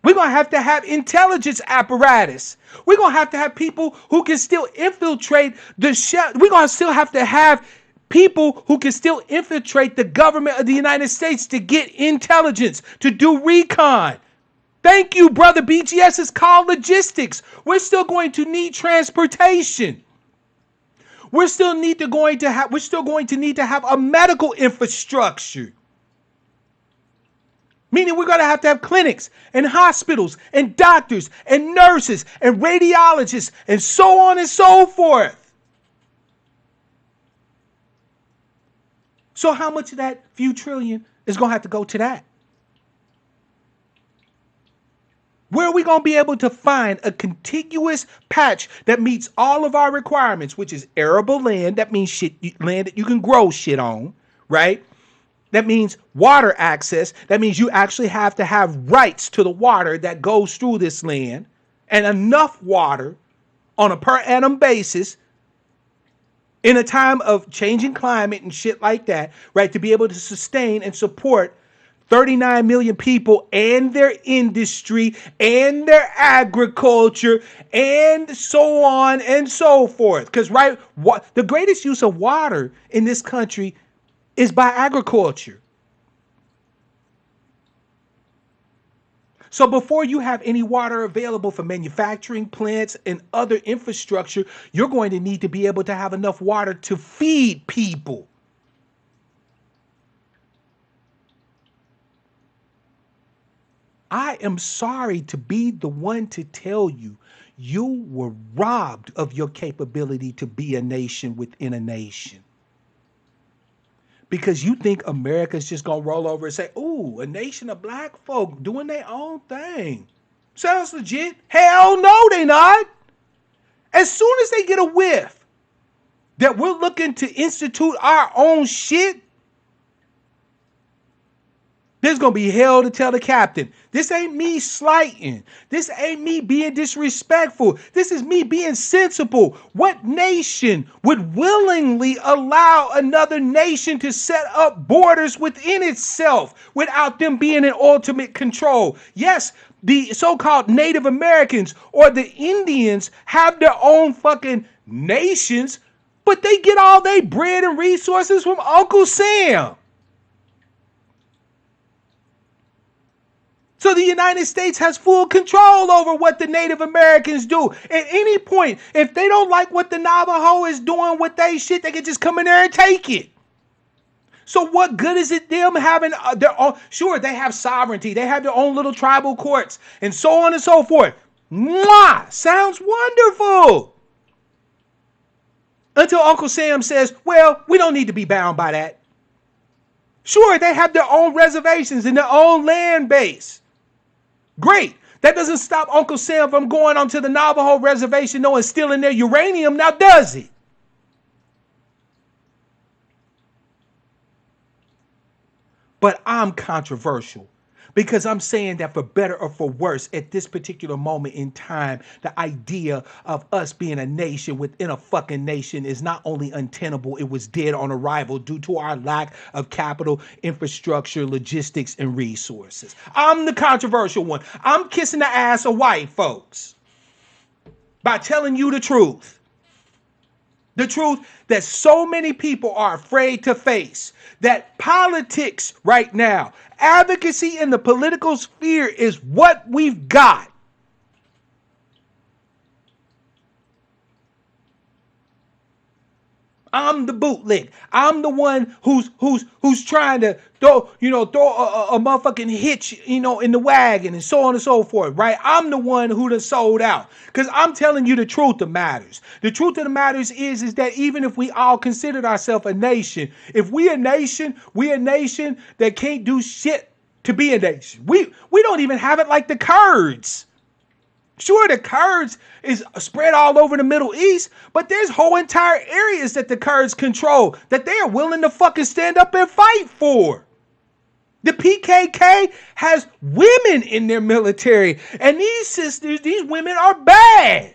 We're going to have intelligence apparatus. We're going to have people who can still infiltrate the shell. We're going to still have to have people who can still infiltrate the government of the United States to get intelligence, to do recon. Thank you, brother. BGS is called logistics. We're still going to need transportation. We're still going to need to have a medical infrastructure. Meaning we're going to have clinics and hospitals and doctors and nurses and radiologists and so on and so forth. So how much of that few trillion is going to have to go to that? Where are we going to be able to find a contiguous patch that meets all of our requirements, which is arable land? That means land that you can grow shit on, right? That means water access. That means you actually have to have rights to the water that goes through this land, and enough water on a per annum basis in a time of changing climate and shit like that, right? To be able to sustain and support 39 million people and their industry and their agriculture and so on and so forth. Because, right, the greatest use of water in this country is by agriculture. So before you have any water available for manufacturing plants and other infrastructure, you're going to need to be able to have enough water to feed people. I am sorry to be the one to tell you, you were robbed of your capability to be a nation within a nation. Because you think America's just going to roll over and say, ooh, a nation of black folk doing their own thing. Sounds legit. Hell no, they not. As soon as they get a whiff that we're looking to institute our own shit, there's going to be hell to tell the captain. This ain't me slighting. This ain't me being disrespectful. This is me being sensible. What nation would willingly allow another nation to set up borders within itself without them being in ultimate control? Yes, the so-called Native Americans or the Indians have their own fucking nations, but they get all their bread and resources from Uncle Sam. So the United States has full control over what the Native Americans do. At any point, if they don't like what the Navajo is doing with their shit, they can just come in there and take it. So what good is it them having their own? Sure, they have sovereignty. They have their own little tribal courts and so on and so forth. Mwah! Sounds wonderful. Until Uncle Sam says, well, we don't need to be bound by that. Sure, they have their own reservations and their own land base. Great. That doesn't stop Uncle Sam from going onto the Navajo reservation, and stealing their uranium, now does it? But I'm controversial because I'm saying that for better or for worse, at this particular moment in time, the idea of us being a nation within a fucking nation is not only untenable, it was dead on arrival due to our lack of capital, infrastructure, logistics, and resources. I'm the controversial one. I'm kissing the ass of white folks by telling you the truth. The truth that so many people are afraid to face. That politics right now, advocacy in the political sphere is what we've got. I'm the bootleg. I'm the one who's trying to throw a motherfucking hitch, in the wagon and so on and so forth, right? I'm the one who done sold out. Because I'm telling you the truth of the matters. The truth of the matters is that even if we all considered ourselves a nation, if we a nation that can't do shit to be a nation. We don't even have it like the Kurds. Sure, the Kurds is spread all over the Middle East, but there's whole entire areas that the Kurds control that they are willing to fucking stand up and fight for. The PKK has women in their military, and these women are bad.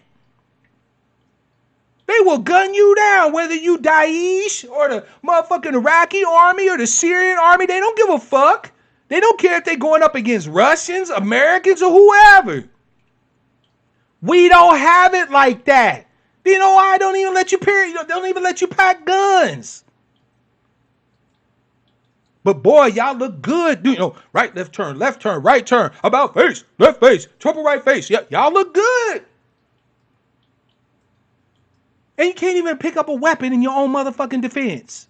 They will gun you down, whether you Daesh or the motherfucking Iraqi army or the Syrian army. They don't give a fuck. They don't care if they're going up against Russians, Americans, or whoever. We don't have it like that. You know why? Don't even let you don't even let you pack guns. But boy, y'all look good. Right, left turn, right turn, about face, left face, triple right face. Yeah, y'all look good. And you can't even pick up a weapon in your own motherfucking defense.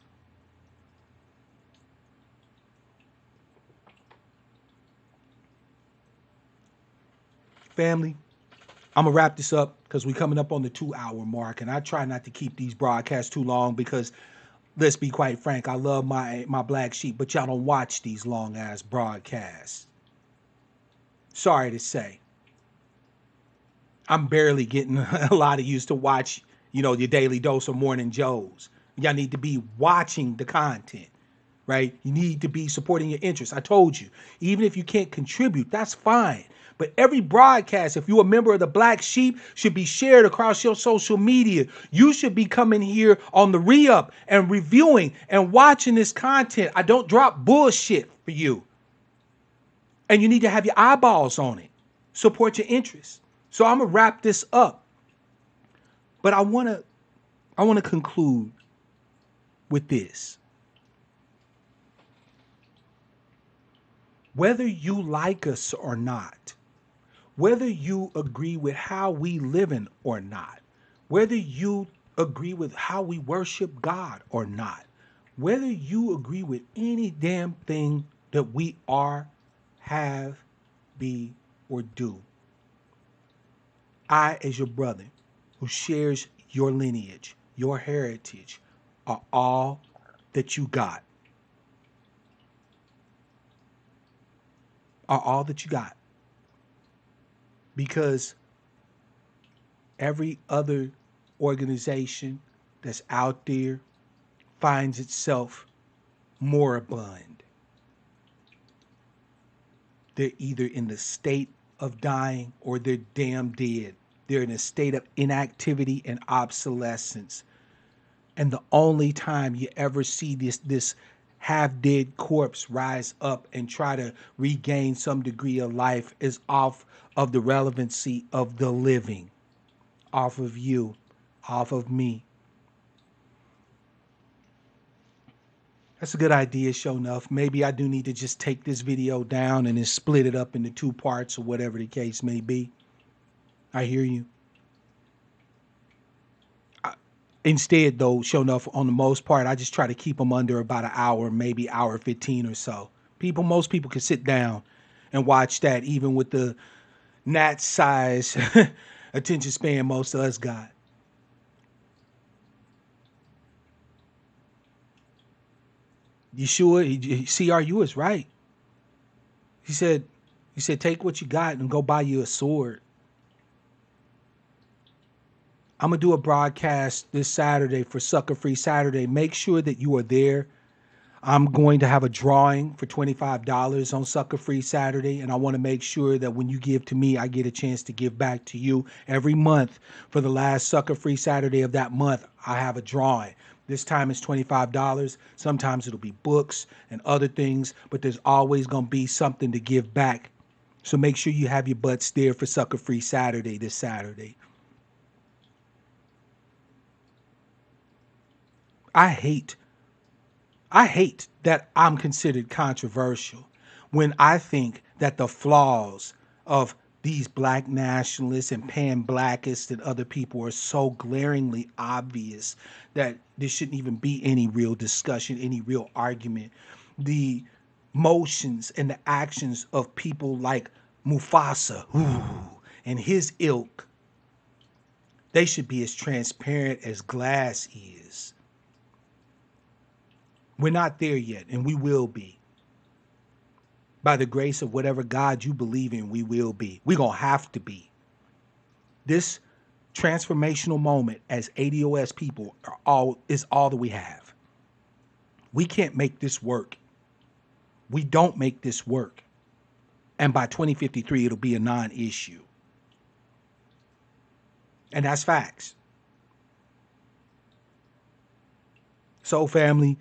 Family, I'm going to wrap this up because we're coming up on the 2-hour mark. And I try not to keep these broadcasts too long because, let's be quite frank, I love my black sheep, but y'all don't watch these long-ass broadcasts. Sorry to say. I'm barely getting a lot of used to watch, your daily dose of Morning Joes. Y'all need to be watching the content, right? You need to be supporting your interests. I told you, even if you can't contribute, that's fine. But every broadcast, if you're a member of the Black Sheep, should be shared across your social media. You should be coming here on the re-up and reviewing and watching this content. I don't drop bullshit for you. And you need to have your eyeballs on it. Support your interests. So I'm going to wrap this up. But I want to conclude with this. Whether you like us or not, whether you agree with how we living or not, whether you agree with how we worship God or not, whether you agree with any damn thing that we are, have, be, or do, I, as your brother who shares your lineage, your heritage, are all that you got. Are all that you got. Because every other organization that's out there finds itself moribund. They're either in the state of dying or they're damn dead. They're in a state of inactivity and obsolescence. And the only time you ever see this half-dead corpse rise up and try to regain some degree of life is off of the relevancy of the living, off of you, off of me. That's a good idea, sure enough. Maybe I do need to just take this video down and then split it up into 2 parts or whatever the case may be. I hear you. Instead, though, sure enough, on the most part, I just try to keep them under about an hour, maybe hour 15 or so. Most people can sit down and watch that, even with the gnat size attention span most of us got. You sure? CRU is right. He said, take what you got and go buy you a sword. I'm going to do a broadcast this Saturday for Sucker Free Saturday. Make sure that you are there. I'm going to have a drawing for $25 on Sucker Free Saturday, and I want to make sure that when you give to me, I get a chance to give back to you every month. For the last Sucker Free Saturday of that month, I have a drawing. This time it's $25. Sometimes it'll be books and other things, but there's always going to be something to give back. So make sure you have your butts there for Sucker Free Saturday this Saturday. I hate that I'm considered controversial when I think that the flaws of these black nationalists and pan-blackists and other people are so glaringly obvious that there shouldn't even be any real discussion, any real argument. The motions and the actions of people like Mufasa, and his ilk, they should be as transparent as glass is. We're not there yet, and we will be. By the grace of whatever God you believe in, we will be. We're going to have to be. This transformational moment as ADOS people is all that we have. We can't make this work. We don't make this work. And by 2053, it'll be a non-issue. And that's facts. So, family,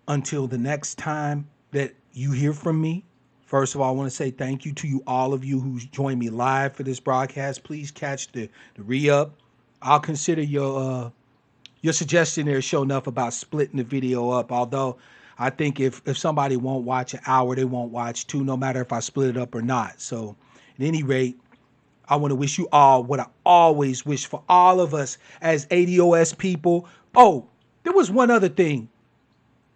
until the next time that you hear from me, first of all, I want to say thank you to you, all of you who's joined me live for this broadcast. Please catch the re-up. I'll consider your suggestion there sure enough about splitting the video up. Although I think if somebody won't watch an hour, they won't watch two, no matter if I split it up or not. So at any rate, I want to wish you all what I always wish for all of us as ADOS people. Oh, there was one other thing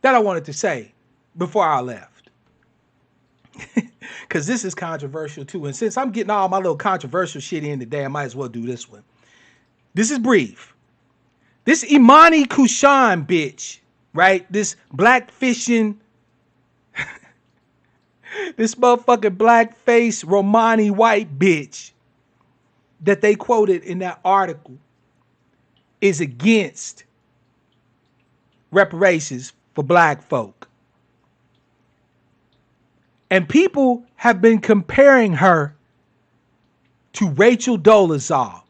that I wanted to say before I left. Because this is controversial too. And since I'm getting all my little controversial shit in today, I might as well do this one. This is brief. This Imani Kushan bitch, right? This black fishing, this motherfucking blackface Romani white bitch that they quoted in that article is against reparations for black folk. And people have been comparing her to Rachel Dolezal,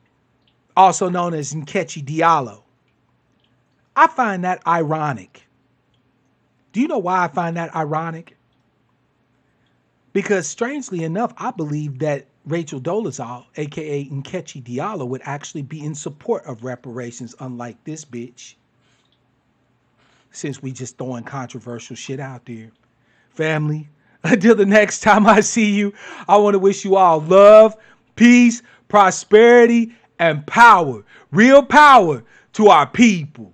also known as Nkechi Diallo. I find that ironic. Do you know why I find that ironic? Because strangely enough, I believe that Rachel Dolezal, aka Nkechi Diallo, would actually be in support of reparations, unlike this bitch. Since we just throwing controversial shit out there. Family, until the next time I see you, I want to wish you all love, peace, prosperity, and power. Real power to our people.